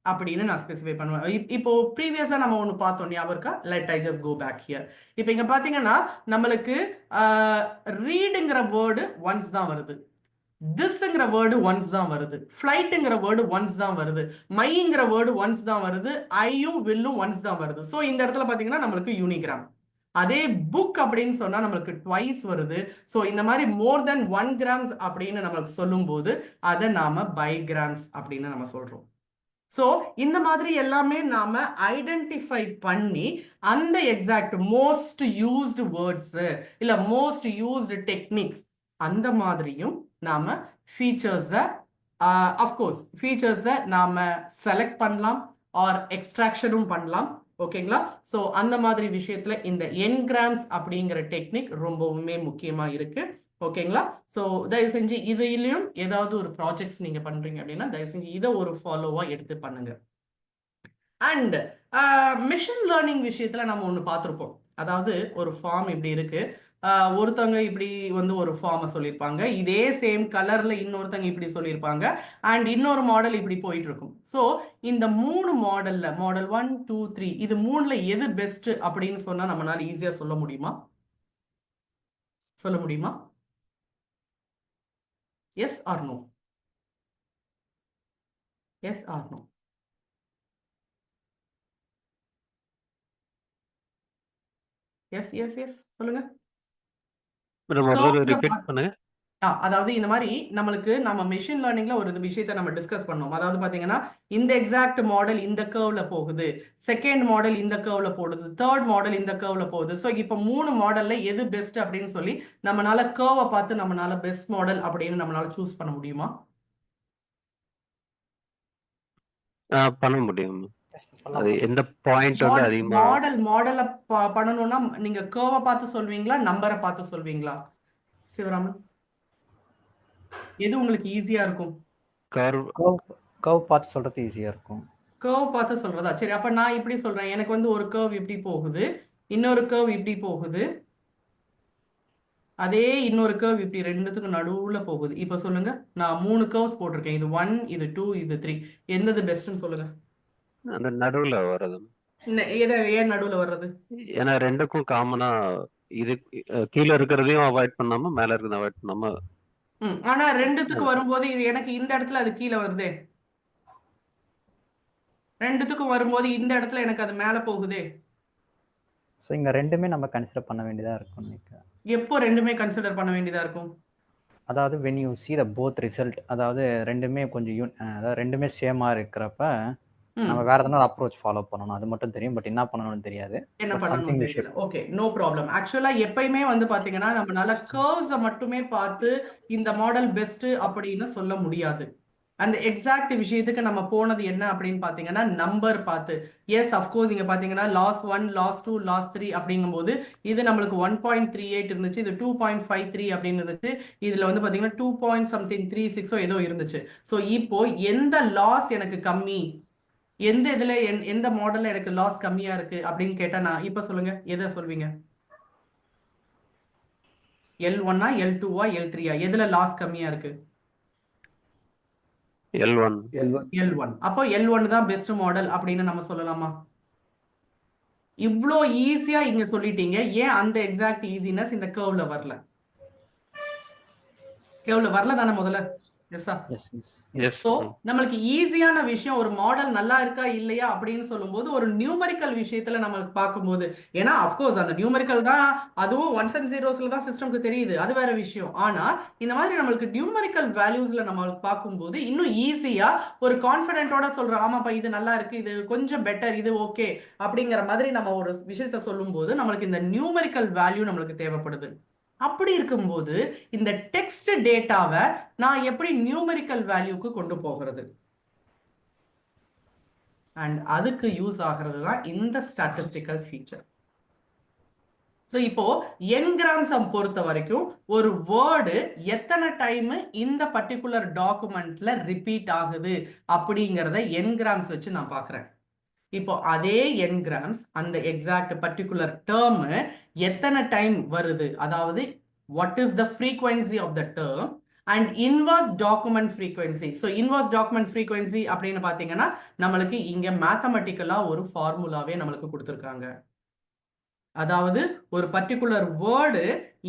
அப்படின்னு நான் ஸ்பெசிஃபை பண்ணுவேன். இப்போ ப்ரீவியஸா நம்ம ஒன்று பார்த்தோம், ஞாபகம் இருக்கா? Let I just go back here. இப்போ இங்க பாத்தீங்கன்னா நம்மளுக்கு ரீடுங்கிற வேர்டு ஒன்ஸ் தான் வருது, திஸ்ங்கிற வேர்டு ஒன்ஸ் தான் வருது, ஃபிளைட்டுங்கிற வேர்டு ஒன்ஸ் தான் வருது, மைங்கிற வேர்டு ஒன்ஸ் தான் வருது, ஐயும் வில்லும் ஒன்ஸ் தான் வருது. ஸோ இந்த இடத்துல பாத்தீங்கன்னா நம்மளுக்கு யூனிகிராம். அதே புக் அப்படின்னு சொன்னா நம்மளுக்கு ட்வைஸ் வருது. ஸோ இந்த மாதிரி மோர் தென் 1 கிராம்ஸ் அப்படின்னு நம்மளுக்கு சொல்லும் போது அதை நாம பைகிராம்ஸ் அப்படின்னு நம்ம சொல்றோம். ஸோ இந்த மாதிரி எல்லாமே நாம ஐடென்டிஃபை பண்ணி அந்த எக்ஸாக்ட் மோஸ்ட் யூஸ்டு வேர்ட்ஸ் இல்ல மோஸ்ட் யூஸ்டு டெக்னிக்ஸ் அந்த மாதிரியும் நாம ஃபீச்சர்ஸை அஃப்கோர்ஸ் ஃபீச்சர்ஸை நாம செலக்ட் பண்ணலாம் ஆர் எக்ஸ்ட்ராக்ஷனும் பண்ணலாம். ஓகேங்களா? ஸோ அந்த மாதிரி விஷயத்துல இந்த என்கிராம்ஸ் அப்படிங்கிற டெக்னிக் ரொம்பவுமே முக்கியமா இருக்கு. ஓகேங்களா? ஸோ தயவு செஞ்சு இதுலயும் ஏதாவது ஒரு ப்ராஜெக்ட்ஸ் நீங்க பண்றீங்க அப்படின்னா தயவு செஞ்சு இதை ஒரு ஃபாலோவா எடுத்து பண்ணுங்க. அண்ட் மிஷின் லேர்னிங் விஷயத்துல நம்ம ஒன்று பார்த்துருப்போம். அதாவது ஒரு ஃபார்ம் இப்படி இருக்கு, ஒருத்தவங்க இப்படி வந்து ஒரு ஃபார்மை சொல்லியிருப்பாங்க, இதே சேம் கலர்ல இன்னொருத்தவங்க இப்படி சொல்லியிருப்பாங்க, அண்ட் இன்னொரு மாடல் இப்படி போயிட்டு இருக்கும். ஸோ இந்த 3 மாடல்ல மாடல் 1 2 3 இது 3ல எது பெஸ்ட் அப்படின்னு சொன்னா நம்மளால ஈஸியா சொல்ல முடியுமா? சொல்ல முடியுமா? Yes or no? Yes or no? Yes, yes, yes. சொல்லுங்க. மேடம் ஒரு தடவை ரிப்பீட் பண்ணுங்க. அதாவது இந்த மாதிரி நம்ம மெஷின் லேர்னிங்ல ஒரு விஷயத்தை நம்ம டிஸ்கஸ் பண்ணோம். அதாவது பாத்தீங்கன்னா இந்த எக்ஸாக்ட் மாடல் இந்த கர்வ்ல போகுது, செகண்ட் மாடல் இந்த கர்வ்ல போகுது, தேர்ட் மாடல் இந்த கர்வ்ல போகுது. ஸோ இப்போ 3 மாடல்ல எது பெஸ்ட் அப்படின்னு சொல்லி நம்மளால கர்வை பார்த்து நம்மளால பெஸ்ட் மாடல் அப்படின்னு நம்மளால சூஸ் பண்ண முடியுமா? பண்ண முடியும். அது எந்த பாயிண்ட் வந்து அதிகமா மாடலை பண்ணணும்னா நீங்க கர்வை பார்த்து சொல்வீங்களா, நம்பரை பார்த்து சொல்வீங்களா? சிவராமன், எது உங்களுக்கு ஈஸியா இருக்கும்? கர்வ் பார்த்து சொல்றது ஈஸியா இருக்கும். கர்வ் பார்த்து சொல்றதா? சரி, அப்ப நான் இப்படி சொல்றேன், எனக்கு வந்து ஒரு கர்வ் இப்படி போகுது, இன்னொரு கர்வ் இப்படி போகுது, அதே இன்னொரு கர்வ் இப்படி ரெண்டுத்துக்கும் நடுவுல போகுது. இப்ப சொல்லுங்க, நான் 3 கர்வ்ஸ் போட்டிருக்கேன், இது 1 இது 2 இது 3, எந்தது பெஸ்ட்னு சொல்லுங்க. அந்த நடுவுல வர்றது. ஏன் நடுவுல வர்றது? ஏன்னா ரெண்டுக்கும் காமனா இது கீழே இருக்கிறதையும் அவாய்ட் பண்ணாம மேல இருக்கிறத அவாய்ட் பண்ணாம. ஆனா ரெண்டுத்துக்கு வரும்போது இது எனக்கு இந்த இடத்துல அது கீழே வருதே, ரெண்டுத்துக்கும் வரும்போது இந்த இடத்துல எனக்கு அது மேல போகுதே. ஸோ இங்க ரெண்டுமே நம்ம கன்சிடர் பண்ண வேண்டியதா இருக்கும் நினைக்கிறேன். எப்போ ரெண்டுமே கன்சிடர் பண்ண வேண்டியதா இருக்கும்? அதாவது when you see the both result, அதாவது ரெண்டுமே கொஞ்சம் அதாவது ரெண்டுமே சேமா இருக்கிறப்ப நம்ம வேற ஏதாவது அப்ரோச் ஃபாலோ பண்ணணும். அது மட்டும் தெரியும், பட் என்ன பண்ணணும்னு தெரியாது. என்ன பண்ணணும் தெரியல. Okay, no problem. ஆக்சுவலா எப்பயுமே வந்து பாத்தீங்கன்னா நம்மளால கர்வ்ஸை மட்டுமே பார்த்து இந்த மாடல் பெஸ்ட் அப்படின்னு சொல்ல முடியாது. அந்த எக்ஸாக்ட் விஷயத்துக்கு நம்ம போனது என்ன அப்படின்னு பாத்தீங்கன்னா நம்பர் பார்த்து. எஸ், அஃப்கோர்ஸ் இங்க பாத்தீங்கன்னா லாஸ் 1 லாஸ் 2 லாஸ் 3 அப்படிங்கும்போது இது நம்மளுக்கு 1.38 இருந்துச்சு, இது 2.53 அப்படின்னு இருந்துச்சு, இதுல வந்து பாத்தீங்கன்னா 2.36 ஏதோ இருந்துச்சு. ஸோ இப்போ எந்த லாஸ் எனக்கு கம்மி, எந்த இதுல எந்த மாடல்ல எனக்கு லாஸ் கம்மியா இருக்கு அப்படின்னு கேட்டா நான் இப்ப சொல்லுங்க, எதை சொல்வீங்க? L1 L2 L3 எதுல லாஸ் கம்மியா இருக்கு? L1. அப்போ L1 தான் பெஸ்ட் மாடல் அப்படின்னு நம்ம சொல்லலாமா? இவ்வளோ ஈஸியா இங்க சொல்லிட்டீங்க, ஏன் அந்த எக்ஸாக்ட் ஈஸினஸ் இந்த கர்வ்ல வரல? கர்வ்ல வரல தானே முதல்ல? ஸோ நம்மளுக்கு ஈஸியான விஷயம் ஒரு மாடல் நல்லா இருக்கா இல்லையா அப்படின்னு சொல்லும்போது ஒரு நியூமரிக்கல் விஷயத்துல நம்மளுக்கு பார்க்கும்போது, ஏன்னா அப்கோர்ஸ் அந்த நியூமரிக்கல் தான், அதுவும் 1s and 0s தான் சிஸ்டம்க்கு தெரியுது, அது வேற விஷயம். ஆனா இந்த மாதிரி நம்மளுக்கு நியூமரிக்கல் வேல்யூஸ்ல நம்மளுக்கு பார்க்கும்போது இன்னும் ஈஸியா ஒரு கான்ஃபிடென்ட்டோட சொல்றோம், ஆமாப்பா இது நல்லா இருக்கு, இது கொஞ்சம் பெட்டர், இது ஓகே அப்படிங்கிற மாதிரி நம்ம ஒரு விஷயத்த சொல்லும் போது நம்மளுக்கு இந்த நியூமரிக்கல் வேல்யூ நம்மளுக்கு தேவைப்படுது. அப்படி இருக்கும்போது இந்த டெக்ஸ்ட் டேட்டாவை நான் எப்படி நியூமரிக்கல் வேல்யூக்கு கொண்டு போகிறது? அண்ட் அதுக்கு யூஸ் ஆகிறது தான் இந்த ஸ்டாட்டிஸ்டிக்கல் ஃபீச்சர். ஸோ இப்போ என்கிராம்ஸ் பொறுத்த வரைக்கும் ஒரு வேர்டு எத்தனை டைம் இந்த பர்டிகுலர் டாக்குமெண்ட்ல ரிப்பீட் ஆகுது அப்படிங்கிறத என்கிராம்ஸ் வச்சு நான் பார்க்குறேன். இப்போ அதே என்கிராம்ஸ் அந்த எக்ஸாக்ட் பர்டிகுலர் டேர்ம் எத்தனை டைம் வருது, அதாவது what is the frequency of the term and inverse document frequency. So inverse document frequency அப்படின்னு பார்த்தீங்கன்னா நம்மளுக்கு இங்கே மேத்தமெட்டிக்கலாக ஒரு ஃபார்முலாவே நம்மளுக்கு கொடுத்துருக்காங்க. அதாவது ஒரு பர்டிகுலர் வேர்டு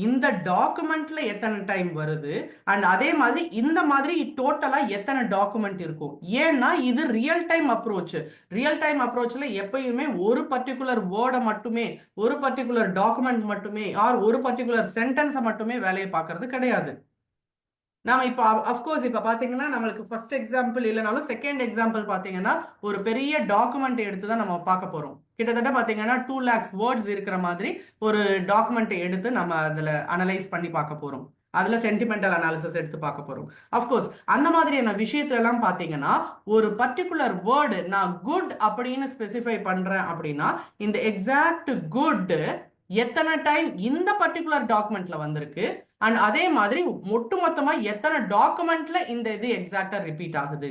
இந்த டாக்குமெண்ட்ல எத்தனை டைம் வருது அண்ட் அதே மாதிரி இந்த மாதிரி டோட்டலா எத்தனை டாக்குமெண்ட் இருக்கும். ஏன்னா இது real time approach. Real time அப்ரோச்ல எப்பயுமே ஒரு பர்டிகுலர் வேர்டை மட்டுமே, ஒரு பர்டிகுலர் டாக்குமெண்ட் மட்டுமே ஆர் ஒரு பர்டிகுலர் சென்டென்ஸை மட்டுமே வேலையை பார்க்கறது கிடையாது. நாம இப்போ அஃப்கோர்ஸ் இப்போ பார்த்தீங்கன்னா நம்மளுக்கு ஃபர்ஸ்ட் எக்ஸாம்பிள் இல்லைனாலும் செகண்ட் எக்ஸாம்பிள் பார்த்தீங்கன்னா ஒரு பெரிய டாக்குமெண்ட் எடுத்து தான் நம்ம பார்க்க போறோம். கிட்டத்தட்ட பார்த்தீங்கன்னா 2 lakhs வேர்ட்ஸ் இருக்கிற மாதிரி ஒரு டாக்குமெண்ட்டை எடுத்து நம்ம அதில் அனலைஸ் பண்ணி பார்க்க போறோம். அதுல சென்டிமெண்டல் அனாலிசிஸ் எடுத்து பார்க்க போறோம். அஃப்கோர்ஸ் அந்த மாதிரியான விஷயத்துல எல்லாம் பார்த்தீங்கன்னா ஒரு பர்டிகுலர் வேர்டு நான் குட் அப்படின்னு ஸ்பெசிஃபை பண்றேன் அப்படின்னா இந்த எக்ஸாக்ட் குட் எத்தனை டைம் இந்த பர்டிகுலர் டாக்குமெண்ட்ல வந்திருக்கு அண்ட் அதே மாதிரி ஒட்டுமொத்தமா எத்தனை டாக்குமெண்ட்ல இந்த இது எக்ஸாக்டா ரிப்பீட் ஆகுது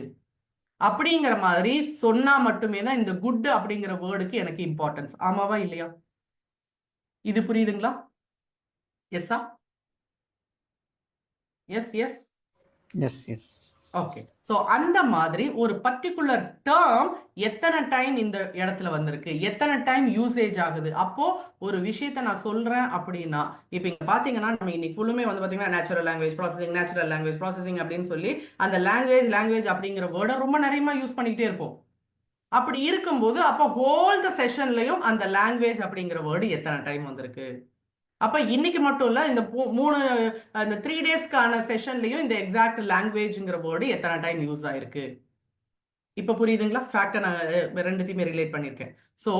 அப்படிங்கிற மாதிரி சொன்னா மட்டுமே தான் இந்த குட் அப்படிங்கிற வேர்டுக்கு எனக்கு இம்பார்ட்டன்ஸ். ஆமாவா இல்லையா? இது புரியுதுங்களா? எஸ்ஸா? Yes yes yes yes. Okay. So அந்த மாதிரி ஒரு பர்டிகுலர் டேர்ம் எத்தனை டைம் இந்த இடத்துல வந்திருக்கு, எத்தனை டைம் யூசேஜ் ஆகுது. அப்போ ஒரு விஷயத்த நான் சொல்றேன் அப்படின்னா இப்போ இங்க பாத்தீங்கன்னா நம்ம இன்னைக்கு ஃபுல்லுமே வந்து பாத்தீங்கன்னா நேச்சுரல் லாங்குவேஜ் ப்ராசஸிங் அப்படின்னு சொல்லி அந்த லாங்குவேஜ் அப்படிங்கிற வேர்டை ரொம்ப நிறைய யூஸ் பண்ணிக்கிட்டே இருப்போம். அப்படி இருக்கும்போது அப்போ ஹோல் த செஷன்லயும் அந்த லாங்குவேஜ் அப்படிங்கிற வேர்டு எத்தனை டைம் வந்திருக்கு. அப்ப இன்னைக்கு மட்டும் இல்ல, இந்த 3 டேஸ்க்கான செஷன்லயும் இந்த எக்ஸாக்ட் லாங்குவேஜ்ங்கிற வேர்டு எத்தனை டைம் யூஸ் ஆயிருக்கு. இப்ப புரியுதுங்களா? ஃபேக்டை நான் ரெண்டுத்தையுமே ரிலேட் பண்ணியிருக்கேன். ஸோ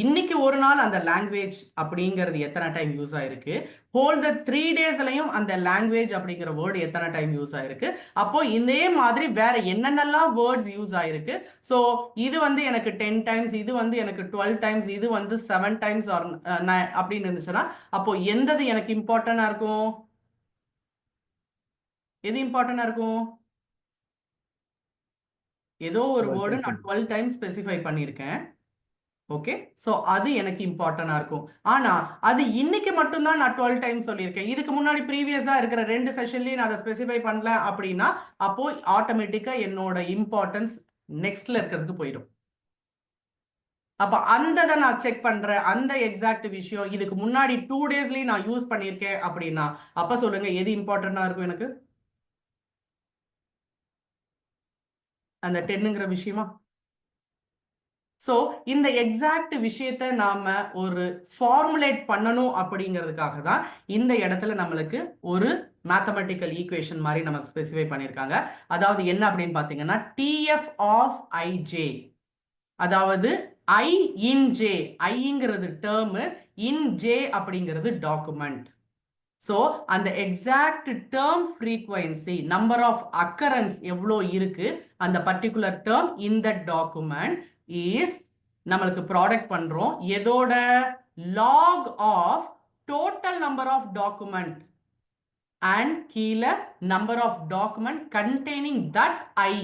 இன்னைக்கு ஒரு நாள் அந்த லாங்குவேஜ் அப்படிங்கிறது எத்தனை டைம் யூஸ் ஆயிருக்கு, ஹோல் த 3 டேஸ்லயும் அந்த லாங்குவேஜ் அப்படிங்கிற வேர்டு எத்தனை டைம் யூஸ் ஆயிருக்கு. அப்போ இதே மாதிரி வேற என்னென்னலாம் வேர்ட்ஸ் யூஸ் ஆயிருக்கு. ஸோ இது வந்து எனக்கு 10 டைம்ஸ், இது வந்து எனக்கு 12 டைம்ஸ், இது வந்து 7 டைம்ஸ் அப்படின்னு இருந்துச்சுன்னா அப்போ எந்தது எனக்கு இம்பார்ட்டண்டா இருக்கும்? எது இம்பார்ட்டண்டா இருக்கும்? ஏதோ ஒரு வேர்டு நான் 12 டைம்ஸ் ஸ்பெசிஃபை பண்ணியிருக்கேன். ஓகே, ஸோ அது எனக்கு இம்பார்ட்டண்டா இருக்கும். ஆனா அது இன்னைக்கு மட்டும்தான் நான் 12 டைம்ஸ் சொல்லியிருக்கேன். இதுக்கு முன்னாடி ப்ரீவியஸா இருக்கிற 2 செஷன்லயும் நான் அதை ஸ்பெசிஃபை பண்ணல அப்படின்னா அப்போ ஆட்டோமேட்டிக்கா என்னோட இம்பார்ட்டன்ஸ் நெக்ஸ்ட்ல இருக்கிறதுக்கு போயிடும். அப்ப அந்த நான் செக் பண்றேன், அந்த எக்ஸாக்ட் விஷயம் இதுக்கு முன்னாடி 2 டேஸ்லயும் நான் யூஸ் பண்ணியிருக்கேன் அப்படின்னா அப்ப சொல்லுங்க எது இம்பார்ட்டண்டா இருக்கும் எனக்கு? அந்த 10ங்கிற விஷயமா? ஸோ இந்த எக்ஸாக்ட் விஷயத்த நாம ஒரு ஃபார்முலேட் பண்ணணும் அப்படிங்கிறதுக்காக தான் இந்த இடத்துல நம்மளுக்கு ஒரு மேத்தமெட்டிக்கல் ஈக்குவேஷன் மாதிரி நம்ம ஸ்பெசிஃபை பண்ணியிருக்காங்க. அதாவது என்ன அப்படின்னு பார்த்தீங்கன்னா TF ஆஃப் IJ, அதாவது I in J, ஐங்கிறது டேர்மு, இன் J அப்படிங்கிறது டாக்குமெண்ட். ஸோ அந்த exact term frequency number of occurrence எவ்வளோ இருக்கு அந்த பர்டிகுலர் term in the document is நம்மளுக்கு ப்ராடக்ட் பண்றோம் எதோட? log of total number of document and கீழே number of document containing that I.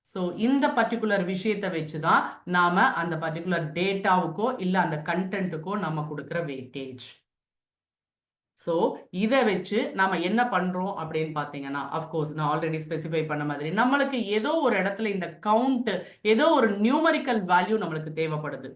So இந்த பர்டிகுலர் விஷயத்தை வச்சுதான் நாம அந்த பர்டிகுலர் டேட்டாவுக்கோ இல்லை அந்த கண்டென்ட்டுக்கோ நம்ம கொடுக்குற வெயிட்டேஜ். ஸோ இதை வச்சு நம்ம என்ன பண்றோம் அப்படின்னு பார்த்தீங்கன்னா அஃப்கோர்ஸ் நான் ஆல்ரெடி ஸ்பெசிஃபை பண்ண மாதிரி நம்மளுக்கு ஏதோ ஒரு இடத்துல இந்த கவுண்ட் ஏதோ ஒரு நியூமரிக்கல் வேல்யூ நம்மளுக்கு தேவைப்படுது.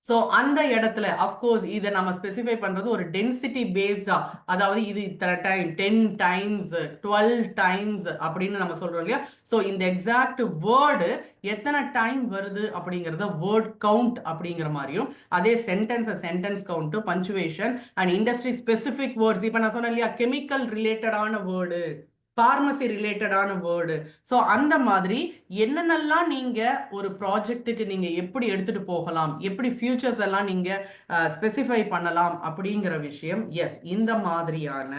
ஸோ அந்த இடத்துல அஃப்கோர்ஸ் இதை நம்ம ஸ்பெசிஃபை பண்றது ஒரு டென்சிட்டி பேஸ்டா, அதாவது இது இத்தனை டைம் 10 டைம்ஸ் 12 டைம்ஸ் அப்படின்னு நம்ம சொல்றோம் இல்லையா. ஸோ இந்த எக்ஸாக்ட் வேர்டு எத்தனை டைம் வருது அப்படிங்கிறத வேர்ட் கவுண்ட் அப்படிங்கிற மாதிரியும், அதே sentence count, punctuation and industry specific words. இப்போ நான் சொன்னேன் இல்லையா, கெமிக்கல் ரிலேட்டடான வேர்டு, பார்மசி ரிலேட்டடான வேர்டு. ஸோ அந்த மாதிரி என்னென்னலாம் நீங்க ஒரு ப்ராஜெக்ட்டுக்கு நீங்க எப்படி எடுத்துட்டு போகலாம், எப்படி ஃபியூச்சர்ஸ் எல்லாம் நீங்க ஸ்பெசிஃபை பண்ணலாம் அப்படிங்கிற விஷயம். எஸ், இந்த மாதிரியான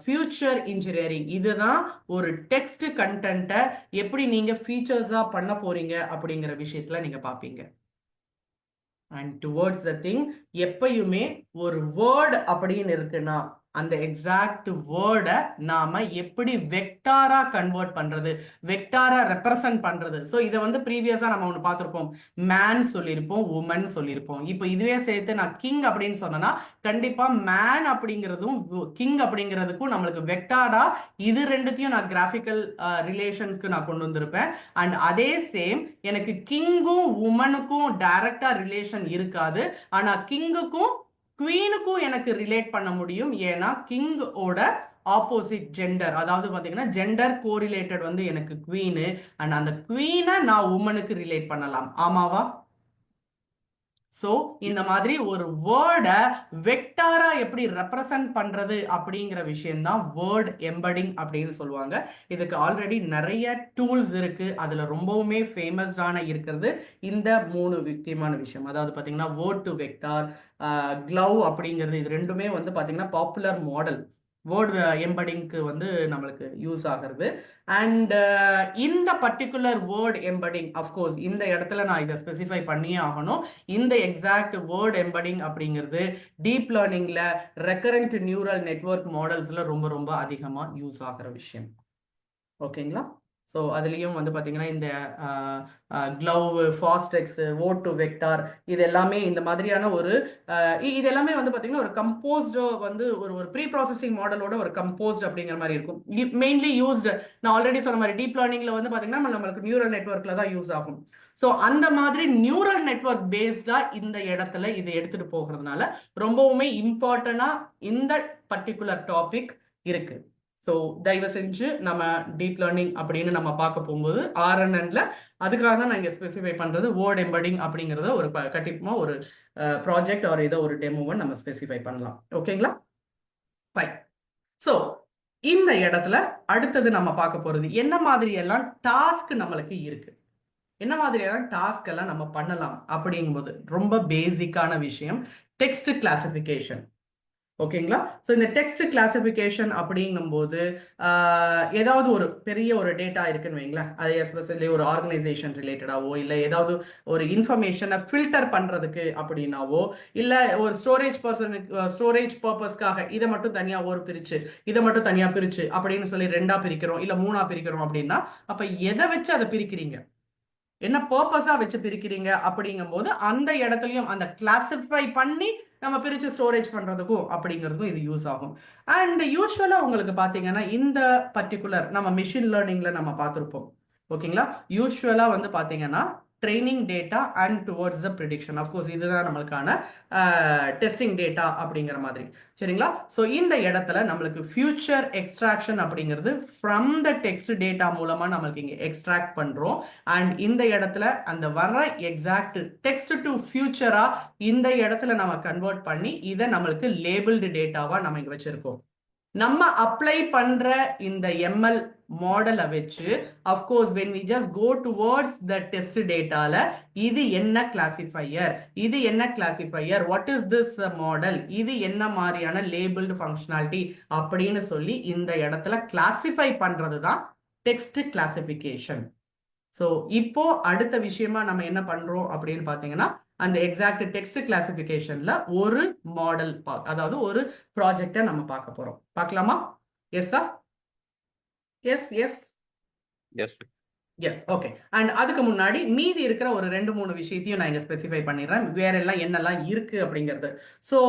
ஃபியூச்சர் இன்ஜினியரிங் இதுதான் ஒரு டெக்ஸ்ட் கண்டென்ட்டை எப்படி நீங்க ஃபீச்சர்ஸா பண்ண போறீங்க அப்படிங்கிற விஷயத்துல நீங்க பார்ப்பீங்க. And towards the thing. எப்பயுமே ஒரு வேர்டு அப்படின்னு இருக்குன்னா அந்த எக்ஸாக்ட் வேர்டை நாம எப்படி வெக்டாரா கன்வெர்ட் பண்றது, வெக்டாரா ரெப்ரசன்ட் பண்றது. ஸோ இதை வந்து ப்ரீவியஸா நம்ம ஒன்று பார்த்துருப்போம், மேன் சொல்லியிருப்போம், உமன் சொல்லியிருப்போம். இப்போ இதுவே சேர்த்து நான் கிங் அப்படின்னு சொன்னேன்னா கண்டிப்பா மேன் அப்படிங்கிறதும் கிங் அப்படிங்கிறதுக்கும் நம்மளுக்கு வெக்டாரா இது ரெண்டுத்தையும் நான் கிராஃபிக்கல் ரிலேஷன்ஸ்க்கு நான் கொண்டு வந்திருப்பேன். அண்ட் அதே சேம் எனக்கு கிங்கும் உமனுக்கும் டைரக்டா ரிலேஷன் இருக்காது, ஆனா கிங்குக்கும் குவீனுக்கும் எனக்கு ரிலேட் பண்ண முடியும். ஏன்னா கிங்கோட ஆப்போசிட் ஜெண்டர், அதாவது பாத்தீங்கன்னா ஜெண்டர் கோரிலேட்டட் வந்து எனக்கு குவீனு, அண்ட் அந்த குவீனை நான் உமனுக்கு ரிலேட் பண்ணலாம். ஆமாவா? ஸோ இந்த மாதிரி ஒரு வேர்டை வெக்டாரா எப்படி ரெப்ரசன்ட் பண்றது அப்படிங்கிற விஷயம்தான் வேர்ட் எம்படிங் அப்படின்னு சொல்லுவாங்க. இதுக்கு ஆல்ரெடி நிறைய டூல்ஸ் இருக்கு. அதுல ரொம்பவுமே ஃபேமஸான இருக்கிறது இந்த 3 முக்கியமான விஷயம். அதாவது பாத்தீங்கன்னா வேர்ட் டு வெக்டார், க்ளவ் அப்படிங்கிறது, இது ரெண்டுமே வந்து பாத்தீங்கன்னா பாப்புலர் மாடல் வேர்ட் எம்படிங்க்கு வந்து நம்மளுக்கு யூஸ் ஆகிறது. அண்ட் இந்த பர்டிகுலர் வேர்ட் எம்படிங் அஃப்கோர்ஸ் இந்த இடத்துல நான் இதை ஸ்பெசிஃபை பண்ணியே ஆகணும். இந்த எக்ஸாக்ட் வேர்ட் எம்படிங் அப்படிங்கிறது டீப் லேர்னிங்ல ரெக்கரண்ட் நியூரல் நெட்வொர்க் மாடல்ஸ்ல ரொம்ப ரொம்ப அதிகமா யூஸ் ஆகிற விஷயம். ஓகேங்களா? ஸோ அதுலேயும் வந்து பார்த்தீங்கன்னா இந்த க்ளவ், ஃபாஸ்டெக்ஸ், வோட் டு வெக்டார், இது எல்லாமே இந்த மாதிரியான ஒரு இது எல்லாமே வந்து பார்த்தீங்கன்னா ஒரு கம்போஸ்டோ வந்து ஒரு ப்ரீ ப்ராசஸிங் மாடலோட ஒரு கம்போஸ்ட் அப்படிங்கிற மாதிரி இருக்கும். மெயின்லி யூஸ்டு நான் ஆல்ரெடி சொன்ன மாதிரி டீப் லேர்னிங்ல வந்து பார்த்தீங்கன்னா நம்மளுக்கு நியூரல் நெட்வொர்க்ல தான் யூஸ் ஆகும். ஸோ அந்த மாதிரி நியூரல் நெட்வொர்க் பேஸ்டா இந்த இடத்துல இதை எடுத்துட்டு போகிறதுனால ரொம்பவுமே இம்பார்ட்டண்டா இந்த பர்டிகுலர் டாபிக் இருக்கு. ஸோ தயவு செஞ்சு நம்ம டீப் லேர்னிங் அப்படின்னு நம்ம பார்க்க போகும்போது RNNல அதுக்காக தான் நான் இங்கே ஸ்பெசிஃபை பண்ணுறது வேர்ட் எம்படிங் அப்படிங்கிறத ஒரு கண்டிப்பாக ஒரு ப்ராஜெக்ட் ஒரு ஏதோ ஒரு டெமோவை நம்ம ஸ்பெசிஃபை பண்ணலாம். ஓகேங்களா? ஃபைன். ஸோ இந்த இடத்துல அடுத்தது நம்ம பார்க்க போகிறது என்ன மாதிரி எல்லாம் டாஸ்க் நம்மளுக்கு இருக்கு, என்ன மாதிரியான டாஸ்க் எல்லாம் நம்ம பண்ணலாம் அப்படிங்கும்போது ரொம்ப பேசிக்கான விஷயம் டெக்ஸ்ட் கிளாசிஃபிகேஷன். ஓகேங்களா? ஸோ இந்த டெக்ஸ்ட் கிளாசிஃபிகேஷன் அப்படிங்கும்போது ஏதாவது ஒரு பெரிய ஒரு டேட்டா இருக்குன்னு வைங்களேன், அது எஸ்பெஷலி ஒரு ஆர்கனைசேஷன் ரிலேட்டடாவோ இல்லை ஏதாவது ஒரு இன்ஃபர்மேஷனை ஃபில்டர் பண்ணுறதுக்கு அப்படின்னாவோ, இல்லை ஒரு ஸ்டோரேஜ் பர்பஸ்க்காக இதை மட்டும் தனியாக பிரிச்சு இதை மட்டும் தனியாக பிரிச்சு அப்படின்னு சொல்லி 2ஆ பிரிக்கிறோம் இல்லை 3ஆ பிரிக்கிறோம் அப்படின்னா அப்போ எதை வச்சு அதை பிரிக்கிறீங்க, என்ன பர்பஸா வச்சு பிரிக்கிறீங்க அப்படிங்கும்போது அந்த இடத்துலையும் அந்த கிளாசிஃபை பண்ணி நம்ம பிரிச்சு ஸ்டோரேஜ் பண்றதுக்கும் அப்படிங்கிறதுக்கும் இது யூஸ் ஆகும். அண்ட் யூஸ்வலா உங்களுக்கு பாத்தீங்கன்னா இந்த பர்டிகுலர் நம்ம மிஷின் லேர்னிங்ல நம்ம பார்த்துருப்போம். ஓகேங்களா? யூஸ்வலா வந்து பாத்தீங்கன்னா training data and towards the prediction. Of course இதுதான் நம்மளுக்கான டெஸ்டிங் டேட்டா அப்படிங்கிற மாதிரி. சரிங்களா? ஸோ இந்த இடத்துல நம்மளுக்கு ஃபியூச்சர் எக்ஸ்ட்ராக்ஷன் அப்படிங்கிறது ஃப்ரம் த டெக்ஸ்ட் டேட்டா மூலமா நம்மளுக்கு இங்கே எக்ஸ்ட்ராக்ட் பண்றோம். அண்ட் இந்த இடத்துல அந்த வர எக்ஸாக்ட் டெக்ஸ்ட் டு ஃபியூச்சரா இந்த இடத்துல நம்ம கன்வெர்ட் பண்ணி இதை நம்மளுக்கு லேபிள்டு டேட்டாவா நம்ம இங்க வச்சிருக்கோம். நம்ம அப்ளை பண்ற இந்த ML மாடலை வச்சு of course when we just go towards the test dataல இது என்ன கிளாசிஃபையர், இது என்ன classifier, what is this model, இது என்ன மாதிரியான லேபிள்டு ஃபங்க்ஷனாலிட்டி அப்படின்னு சொல்லி இந்த இடத்துல கிளாசிஃபை பண்றது தான் டெக்ஸ்ட் கிளாசிஃபிகேஷன். ஸோ இப்போ அடுத்த விஷயமா நம்ம என்ன பண்றோம் அப்படின்னு பாத்தீங்கன்னா அந்த எக்ஸாக்ட் டெக்ஸ்ட் கிளாசிஃபிகேஷன்ல ஒரு மாடல் அதாவது ஒரு ப்ராஜெக்டை நம்ம பார்க்க போறோம். பார்க்கலாமா? Yes sir? Yes yes yes yes okay. And அதுக்கு முன்னாடி மீதி இருக்கிற ஒரு 2-3 விஷயத்தையும் நான் இங்க ஸ்பெசிஃபை பண்ணிடுறேன், வேற எல்லாம் என்னெல்லாம் இருக்கு அப்படிங்கிறது. ஸோ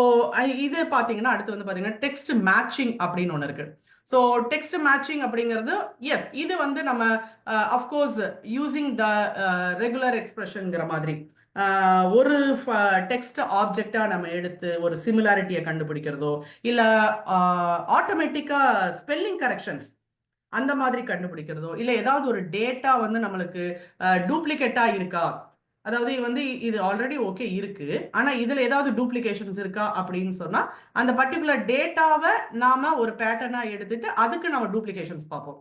இது பாத்தீங்கன்னா அடுத்து வந்து பாத்தீங்கன்னா டெக்ஸ்ட் மேட்சிங் அப்படின்னு ஒன்று இருக்கு. ஸோ டெக்ஸ்ட் மேட்சிங் அப்படிங்கிறது எஸ் இது வந்து நம்ம அஃப்கோர்ஸ் யூசிங் த ரெகுலர் எக்ஸ்பிரஷன்ங்கிற மாதிரி ஒரு டெக்ஸ்ட் ஆப்ஜெக்டா நம்ம எடுத்து ஒரு சிமிலாரிட்டியை கண்டுபிடிக்கிறதோ இல்லை ஆட்டோமேட்டிக்கா ஸ்பெல்லிங் கரெக்ஷன்ஸ் அந்த மாதிரி கண்டுபிடிக்கிறதோ இல்லை ஏதாவது ஒரு டேட்டா வந்து நம்மளுக்கு டூப்ளிகேட்டா இருக்கா, அதாவது வந்து இது ஆல்ரெடி ஓகே இருக்கு ஆனா இதுல ஏதாவது டூப்ளிகேஷன்ஸ் இருக்கா அப்படின்னு சொன்னா அந்த பர்டிகுலர் டேட்டாவை நாம ஒரு பேட்டர்னா எடுத்துட்டு அதுக்கு நம்ம டூப்ளிகேஷன்ஸ் பார்ப்போம்.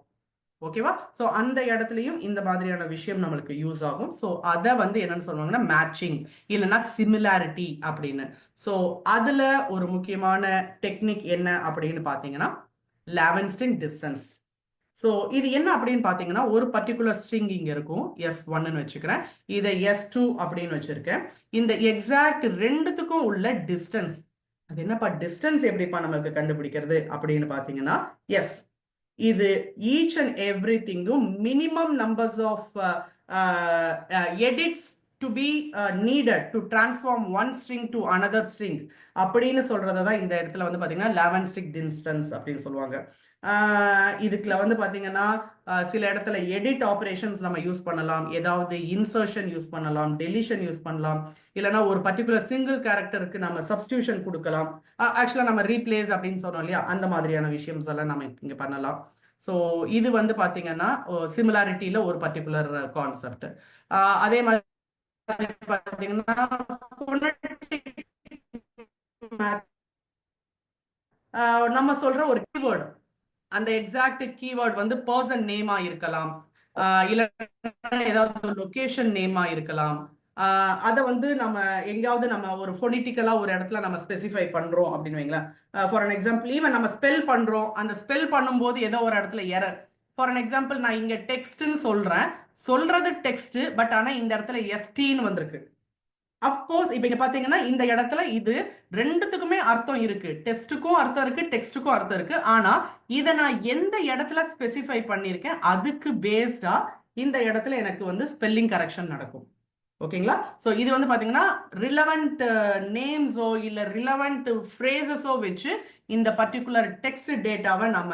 ஓகேவா? ஸோ அந்த இடத்துலையும் இந்த மாதிரியான விஷயம் நம்மளுக்கு யூஸ் ஆகும். ஸோ அதை வந்து என்னன்னு சொல்லுவாங்கன்னா மேட்சிங் இல்லைன்னா சிமிலாரிட்டி அப்படின்னு. ஸோ அதுல ஒரு முக்கியமான டெக்னிக் என்ன அப்படின்னு பார்த்தீங்கன்னா லாவென்ஸ்டன் டிஸ்டன்ஸ். ஸோ இது என்ன அப்படின்னு பார்த்தீங்கன்னா ஒரு பர்டிகுலர் ஸ்ட்ரிங் இங்கே இருக்கும், S1ன்னு வச்சுக்கிறேன், இதை S2 அப்படின்னு வச்சிருக்கேன். இந்த எக்ஸாக்ட் ரெண்டுத்துக்கும் உள்ள டிஸ்டன்ஸ், அது என்னப்பா டிஸ்டன்ஸ் எப்படிப்பா நமக்கு கண்டுபிடிக்கிறது அப்படின்னு பார்த்தீங்கன்னா, எஸ் இது ஈச் அண்ட் எவ்ரி திங்கும் minimum numbers of edits to be needed to transform one string to another string அப்படின்னு சொல்றதை தான் இந்த இடத்துல வந்து பார்த்தீங்கன்னா லாவென்ஸ்டிக் டிஸ்டன்ஸ் அப்படின்னு சொல்லுவாங்க. இதுக்குள்ள வந்து பார்த்தீங்கன்னா சில இடத்துல எடிட் ஆப்ரேஷன்ஸ் நம்ம யூஸ் பண்ணலாம், ஏதாவது இன்சர்ஷன் யூஸ் பண்ணலாம், டெலிஷன் யூஸ் பண்ணலாம், இல்லைனா ஒரு பர்டிகுலர் சிங்கிள் கேரக்டருக்கு நம்ம சப்ஸ்டியூஷன் கொடுக்கலாம். ஆக்சுவலாக நம்ம ரீப்ளேஸ் அப்படின்னு சொன்னோம் இல்லையா, அந்த மாதிரியான விஷயம்ஸ் எல்லாம் நம்ம இங்கே பண்ணலாம். ஸோ இது வந்து பார்த்தீங்கன்னா சிமிலாரிட்டியில் ஒரு பர்டிகுலர் கான்செப்ட். அதே மாதிரி பார்த்தீங்கன்னா நம்ம சொல்ற ஒரு கீவேர்டு, அந்த எக்ஸாக்ட் கீவேர்ட் வந்து பர்சன் நேமா இருக்கலாம், இல்ல ஏதாவது லொகேஷன் நேமா இருக்கலாம். அதை வந்து நம்ம எங்கேயாவது நம்ம ஒரு ஃபோனிட்டிக்கலா ஒரு இடத்துல நம்ம ஸ்பெசிஃபை பண்றோம் அப்படின்னு வைங்களேன். ஃபார் அன் எக்ஸாம்பிள் ஈவன் நம்ம ஸ்பெல் பண்றோம், அந்த ஸ்பெல் பண்ணும்போது ஏதோ ஒரு இடத்துல எரர். ஃபார் அன் எக்ஸாம்பிள் நான் இங்க டெக்ஸ்ட்னு சொல்றது டெக்ஸ்ட், பட் ஆனா இந்த இடத்துல எஸ்டின்னு வந்திருக்கு. அப்கோர்ஸ் இப்ப இங்க பாத்தீங்கன்னா இந்த இடத்துல இது ரெண்டுத்துக்குமே அர்த்தம் இருக்கு, டெஸ்ட்டுக்கும் அர்த்தம் இருக்கு, டெக்ஸ்ட்டுக்கும் அர்த்தம் இருக்கு. ஆனா இதை நான் எந்த இடத்துல ஸ்பெசிஃபை பண்ணியிருக்கேன் அதுக்கு பேஸ்டா இந்த இடத்துல எனக்கு வந்து ஸ்பெல்லிங் கரெக்ஷன் நடக்கும். ஓகேங்களா? ஸோ இது வந்து பாத்தீங்கன்னா ரிலவெண்ட் நேம்ஸோ இல்ல ரிலவெண்ட் ஃப்ரேசஸோ வச்சு இந்த பர்டிகுலர் டெக்ஸ்ட் டேட்டாவை நம்ம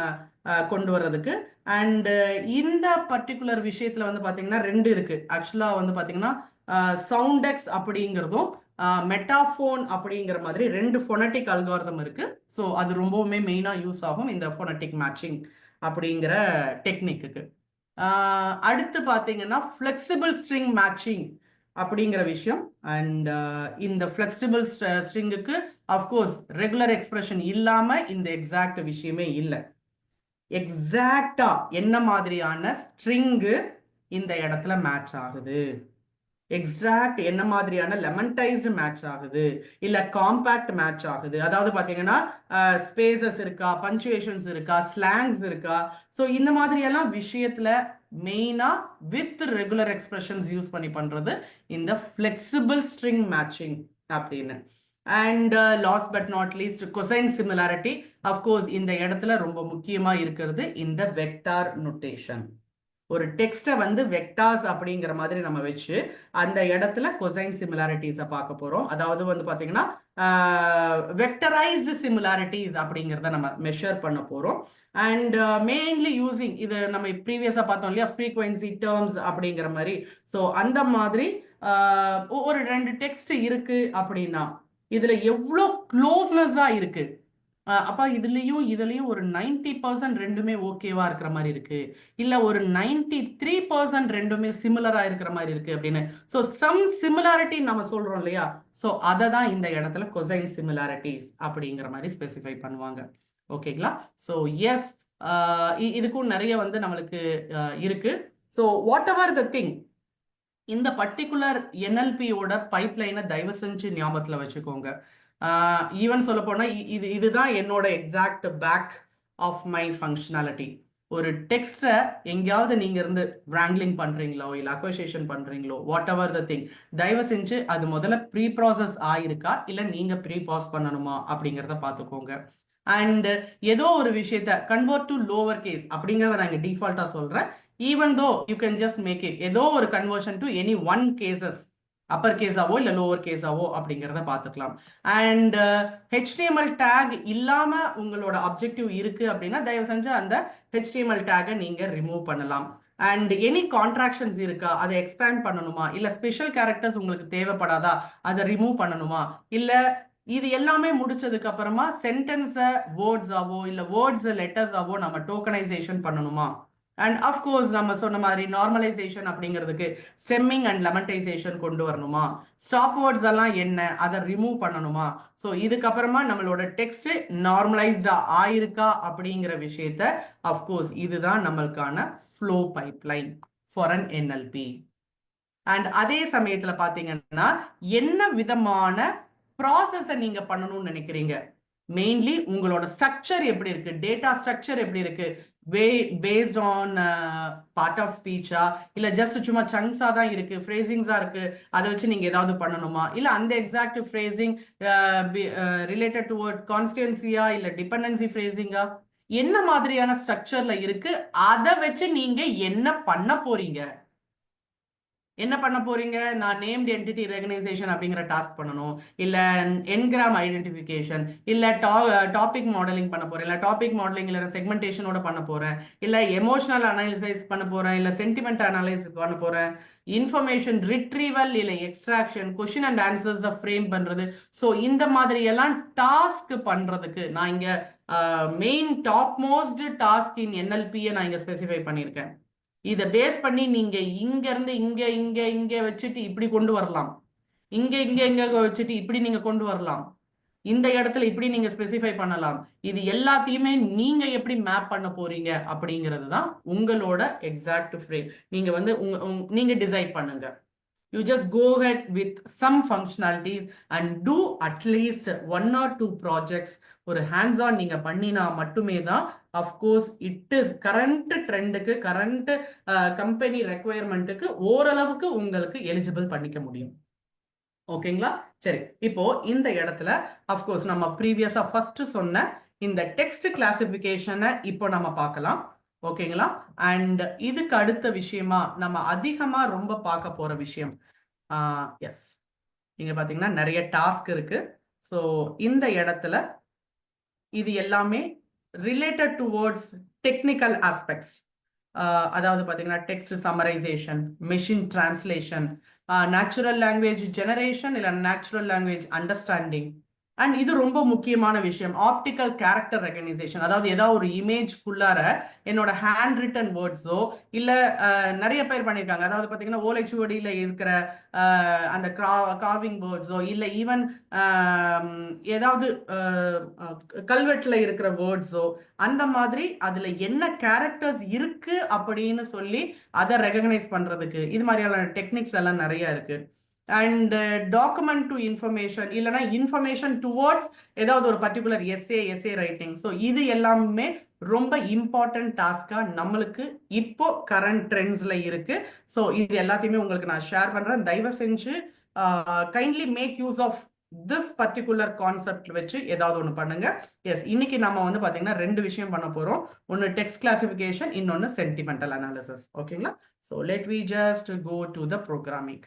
கொண்டு வர்றதுக்கு. அண்ட் இந்த பர்டிகுலர் விஷயத்துல வந்து பாத்தீங்கன்னா ரெண்டு இருக்கு. ஆக்சுவலா வந்து பாத்தீங்கன்னா சவுண்டெக்ஸ் அப்படிங்கிறதும் மெட்டாஃபோன் அப்படிங்கிற மாதிரி ரெண்டு ஃபோனட்டிக் அல்காரிதம் இருக்கு. ஸோ அது ரொம்பவுமே மெயினாக யூஸ் ஆகும் இந்த ஃபோனட்டிக் மேட்சிங் அப்படிங்கிற டெக்னிக்கு. அடுத்து பார்த்தீங்கன்னா ஃப்ளெக்சிபிள் ஸ்ட்ரிங் மேட்சிங் அப்படிங்கிற விஷயம். அண்ட் இந்த ஃப்ளெக்சிபிள் ஸ்ட்ரிங்குக்கு அஃப்கோர்ஸ் ரெகுலர் எக்ஸ்பிரஷன் இல்லாம இந்த எக்ஸாக்ட் விஷயமே இல்லை. எக்ஸாக்டா என்ன மாதிரியான ஸ்ட்ரிங்கு இந்த இடத்துல மேட்ச் ஆகுது, எக்ஸாக்ட் என்ன மாதிரியான லெமன்டைஸ்டு மேட்ச் ஆகுது, இல்ல காம்பாக்ட் மேட்ச் ஆகுது, அதாவது பாத்தீங்கன்னா ஸ்பேசஸ் இருக்கா, பஞ்சுவேஷன்ஸ் இருக்கா, ஸ்லாங்ஸ் இருக்கா. ஸோ இந்த மாதிரி எல்லாம் விஷயத்துல மெயினா வித் ரெகுலர் எக்ஸ்பிரஷன்ஸ் யூஸ் பண்ணி பண்றது இந்த ஃபிளெக்சிபிள் ஸ்ட்ரிங் மேட்சிங் அப்படின்னு. And last but not least cosine similarity. Of course இந்த இடத்துல ரொம்ப முக்கியமா இருக்கிறது இந்த வெக்டார் நோட்டேஷன். ஒரு டெக்ஸ்ட்டை வந்து வெக்டார்ஸ் அப்படிங்கிற மாதிரி நம்ம வச்சு அந்த இடத்துல கொசைன் சிமிலாரிட்டிஸை பார்க்க போறோம். அதாவது வந்து பார்த்தீங்கன்னா வெக்டரைஸ்டு சிமிலாரிட்டிஸ் அப்படிங்கிறத நம்ம மெஷர் பண்ண போறோம். அண்ட் மெயின்லி யூசிங் இது நம்ம ப்ரீவியஸாக பார்த்தோம் இல்லையா, ஃப்ரீக்வன்சி டேர்ம்ஸ் அப்படிங்கிற மாதிரி. ஸோ அந்த மாதிரி ஒரு ரெண்டு டெக்ஸ்ட் இருக்கு அப்படின்னா இதுல எவ்வளோ க்ளோஸ்னஸா இருக்கு, அப்பா இதுலயும் ஒரு 90% ரெண்டுமே ஓகேவா இருக்கிற மாதிரி இருக்கு, இல்ல ஒரு 93% ரெண்டுமே சிமிலரா இருக்கிற மாதிரி இருக்கு அப்படின்னு. ஸோ சம் சிமிலாரிட்டி நம்ம சொல்றோம் இல்லையா, ஸோ அதை தான் இந்த இடத்துல கொசைன் சிமிலாரிட்டிஸ் அப்படிங்கிற மாதிரி ஸ்பெசிஃபை பண்ணுவாங்க. ஓகேங்களா? ஸோ எஸ், இதுக்கும் நிறைய வந்து நம்மளுக்கு இருக்கு. So whatever the thing, இந்த பர்டிகுலர் என்எல்பியோட பைப்லைனை தயவு செஞ்சு ஞாபகத்தில் வச்சுக்கோங்க. ஈவன் சொல்ல போனா இதுதான் என்னோட exact back of my functionality. ஒரு டெக்ஸ்ட்டை எங்கேயாவது நீங்க இருந்து wrangling பண்றீங்களோ இல்லை அக்வசேஷன் பண்றீங்களோ, வாட் எவர் த திங், தயவு செஞ்சு அது முதல்ல ப்ரீ ப்ராசஸ் ஆயிருக்கா இல்லை நீங்க ப்ரீ பாஸ் பண்ணணுமா அப்படிங்கிறத பார்த்துக்கோங்க. அண்ட் ஏதோ ஒரு விஷயத்த கன்வெர்ட் டு லோவர் கேஸ் அப்படிங்கிறத நான் இங்கே டிஃபால்ட்டா சொல்றேன். Even though you can just make it ஏதோ ஒரு conversion to any one cases, upper கேஸாவோ இல்லை லோவர் கேஸாவோ அப்படிங்கிறத பார்த்துக்கலாம். அண்ட் HTML டேக் இல்லாம உங்களோட அப்ஜெக்டிவ் இருக்கு அப்படின்னா தயவு செஞ்சு அந்த HTML டேகை நீங்க ரிமூவ் பண்ணலாம். அண்ட் எனி கான்ட்ராக்ஷன்ஸ் இருக்கா, அதை எக்ஸ்பேண்ட் பண்ணணுமா, இல்லை ஸ்பெஷல் கேரக்டர்ஸ் உங்களுக்கு தேவைப்படாதா, அதை ரிமூவ் பண்ணணுமா, இல்லை இது எல்லாமே முடிச்சதுக்கு அப்புறமா சென்டென்ஸை வேர்ட்ஸாவோ இல்லை வேர்ட்ஸ் லெட்டர்ஸாவோ நம்ம டோக்கனைசேஷன் பண்ணணுமா. அண்ட் அஃப்கோர்ஸ் நம்ம சொன்ன மாதிரி நார்மலைசேஷன் அப்படிங்கிறதுக்கு ஸ்டெம்மிங் அண்ட் லெமன்டைசேஷன் கொண்டு வரணுமா, ஸ்டாப் வேர்ட்ஸ் எல்லாம் என்ன அதை ரிமூவ் பண்ணணுமா. ஸோ இதுக்கப்புறமா நம்மளோட டெக்ஸ்ட் நார்மலைஸ்டா ஆயிருக்கா அப்படிங்கிற விஷயத்த அஃப்கோர்ஸ் இதுதான் நம்மளுக்கான flow pipeline for an NLP. And அதே சமயத்துல பாத்தீங்கன்னா என்ன விதமான ப்ராசஸை நீங்க பண்ணணும்னு நினைக்கிறீங்க, மெயின்லி உங்களோட ஸ்ட்ரக்சர் எப்படி இருக்கு, டேட்டா ஸ்ட்ரக்சர் எப்படி இருக்கு, பேஸ்ட் ஆன் பார்ட் ஆஃப் ஸ்பீச்சா இல்ல ஜஸ்ட் சும்மா சங்க்ஸா தான் இருக்கு, ஃப்ரேசிங்ஸா இருக்கு, அதை வச்சு நீங்க ஏதாவது பண்ணணுமா, இல்ல அந்த எக்ஸாக்ட் ஃப்ரேசிங் ரிலேட்டட் டுவர்ட் கான்ஸ்டியன்சியா இல்ல டிபெண்டன்சி ஃப்ரேசிங்கா, என்ன மாதிரியான ஸ்ட்ரக்சர்ல இருக்கு, அதை வச்சு நீங்க என்ன பண்ண போறீங்க. நான் நேம்டு என்டிட்டி ரெகனைசேஷன் அப்படிங்கிற டாஸ்க் பண்ணணும், இல்ல என்கிராம் ஐடென்டிஃபிகேஷன், இல்ல டாபிக் மாடலிங் பண்ண போறேன், இல்ல டாபிக் மாடலிங் இல்ல செக்மெண்டேஷனோட பண்ண போறேன், இல்ல எமோஷனல் அனாலிசிஸ் பண்ண போறேன், இல்ல சென்டிமெண்ட் அனாலிசிஸ் பண்ண போறேன், இன்ஃபர்மேஷன் ரிட்ரீவல் இல்ல extraction, question and answers frame பண்றது. ஸோ இந்த மாதிரி எல்லாம் டாஸ்க் பண்றதுக்கு நான் இங்க மெயின் டாப் மோஸ்ட் டாஸ்க் இன் என்எல்பியை நான் இங்க ஸ்பெசிஃபை பண்ணியிருக்கேன். இதை பேஸ் பண்ணி நீங்க இங்க இருந்து இங்க வச்சுட்டு இப்படி கொண்டு வரலாம், இங்க வச்சுட்டு இப்படி நீங்க கொண்டு வரலாம், இந்த இடத்துல இப்படி நீங்க ஸ்பெசிஃபை பண்ணலாம். இது எல்லாத்தையுமே நீங்க எப்படி மேப் பண்ண போறீங்க அப்படிங்கிறது தான் உங்களோட எக்ஸாக்ட் ஃப்ரேம். நீங்க நீங்க டிசைட் பண்ணுங்க. You just go ahead with some functionalities and do at least 1 or 2 projects. ஒரு hands on நீங்க பண்ணினா மட்டுமே தான் of course it is current ட்ரெண்டுக்கு current கம்பெனி ரெக்குயர்மெண்ட்டுக்கு ஓரளவுக்கு உங்களுக்கு எலிஜிபிள் பண்ணிக்க முடியும். ஓகேங்களா? சரி, இப்போ இந்த இடத்துல அஃப்கோர்ஸ் நம்ம ப்ரீவியஸா ஃபர்ஸ்ட் சொன்ன இந்த டெக்ஸ்ட் கிளாசிபிகேஷனை இப்போ நம்ம பார்க்கலாம். ஓகேங்களா? அண்ட் இதுக்கு அடுத்த விஷயமா நம்ம அதிகமா ரொம்ப பார்க்க போற விஷயம் எஸ், நீங்க பாத்தீங்கன்னா நிறைய டாஸ்க் இருக்கு. ஸோ இந்த இடத்துல இது எல்லாமே ரிலேட்டட் டுவர்ட்ஸ் டெக்னிக்கல் ஆஸ்பெக்ட்ஸ். அதாவது பாத்தீங்கன்னா text summarisation, machine translation, natural language generation இல்ல நேச்சுரல் லாங்குவேஜ் அண்டர்ஸ்டாண்டிங், அண்ட் இது ரொம்ப முக்கியமான விஷயம் ஆப்டிக்கல் கேரக்டர் ரெகனைசேஷன். அதாவது ஏதாவது ஒரு இமேஜ்குள்ளார என்னோட ஹேண்ட் ரிட்டன் வேர்ட்ஸோ இல்ல நிறைய பேர் பண்ணியிருக்காங்க, அதாவது பார்த்தீங்கன்னா ஓலைச்சுவடியில் இருக்கிற அந்த கார்விங் வேர்ட்ஸோ இல்ல ஈவன் ஏதாவது கல்வெட்டில் இருக்கிற வேர்ட்ஸோ அந்த மாதிரி அதுல என்ன கேரக்டர்ஸ் இருக்கு அப்படின்னு சொல்லி அதை ரெகனைஸ் பண்றதுக்கு இது மாதிரியான டெக்னிக்ஸ் எல்லாம் நிறைய இருக்கு. அண்ட் டாக்குமெண்ட் டு இன்ஃபர்மேஷன் இல்லைன்னா இன்ஃபர்மேஷன் டுவர்ட்ஸ் ஏதாவது ஒரு பர்டிகுலர் எஸ்ஏ ரைட்டிங். ஸோ இது எல்லாமே ரொம்ப இம்பார்ட்டன்ட் டாஸ்கா நம்மளுக்கு இப்போ கரண்ட் ட்ரெண்ட்ஸ்ல இருக்கு. ஸோ இது எல்லாத்தையுமே உங்களுக்கு நான் ஷேர் பண்றேன். தயவு செஞ்சு kindly make use of this particular concept வச்சு ஏதாவது ஒன்று பண்ணுங்க. எஸ், இன்னைக்கு நம்ம பாத்தீங்கன்னா 2 விஷயம் பண்ண போறோம். ஒன்று டெக்ஸ்ட் கிளாசிபிகேஷன், இன்னொன்று சென்டிமெண்டல் அனாலிசிஸ். ஓகேங்களா? So let we just go to the programming.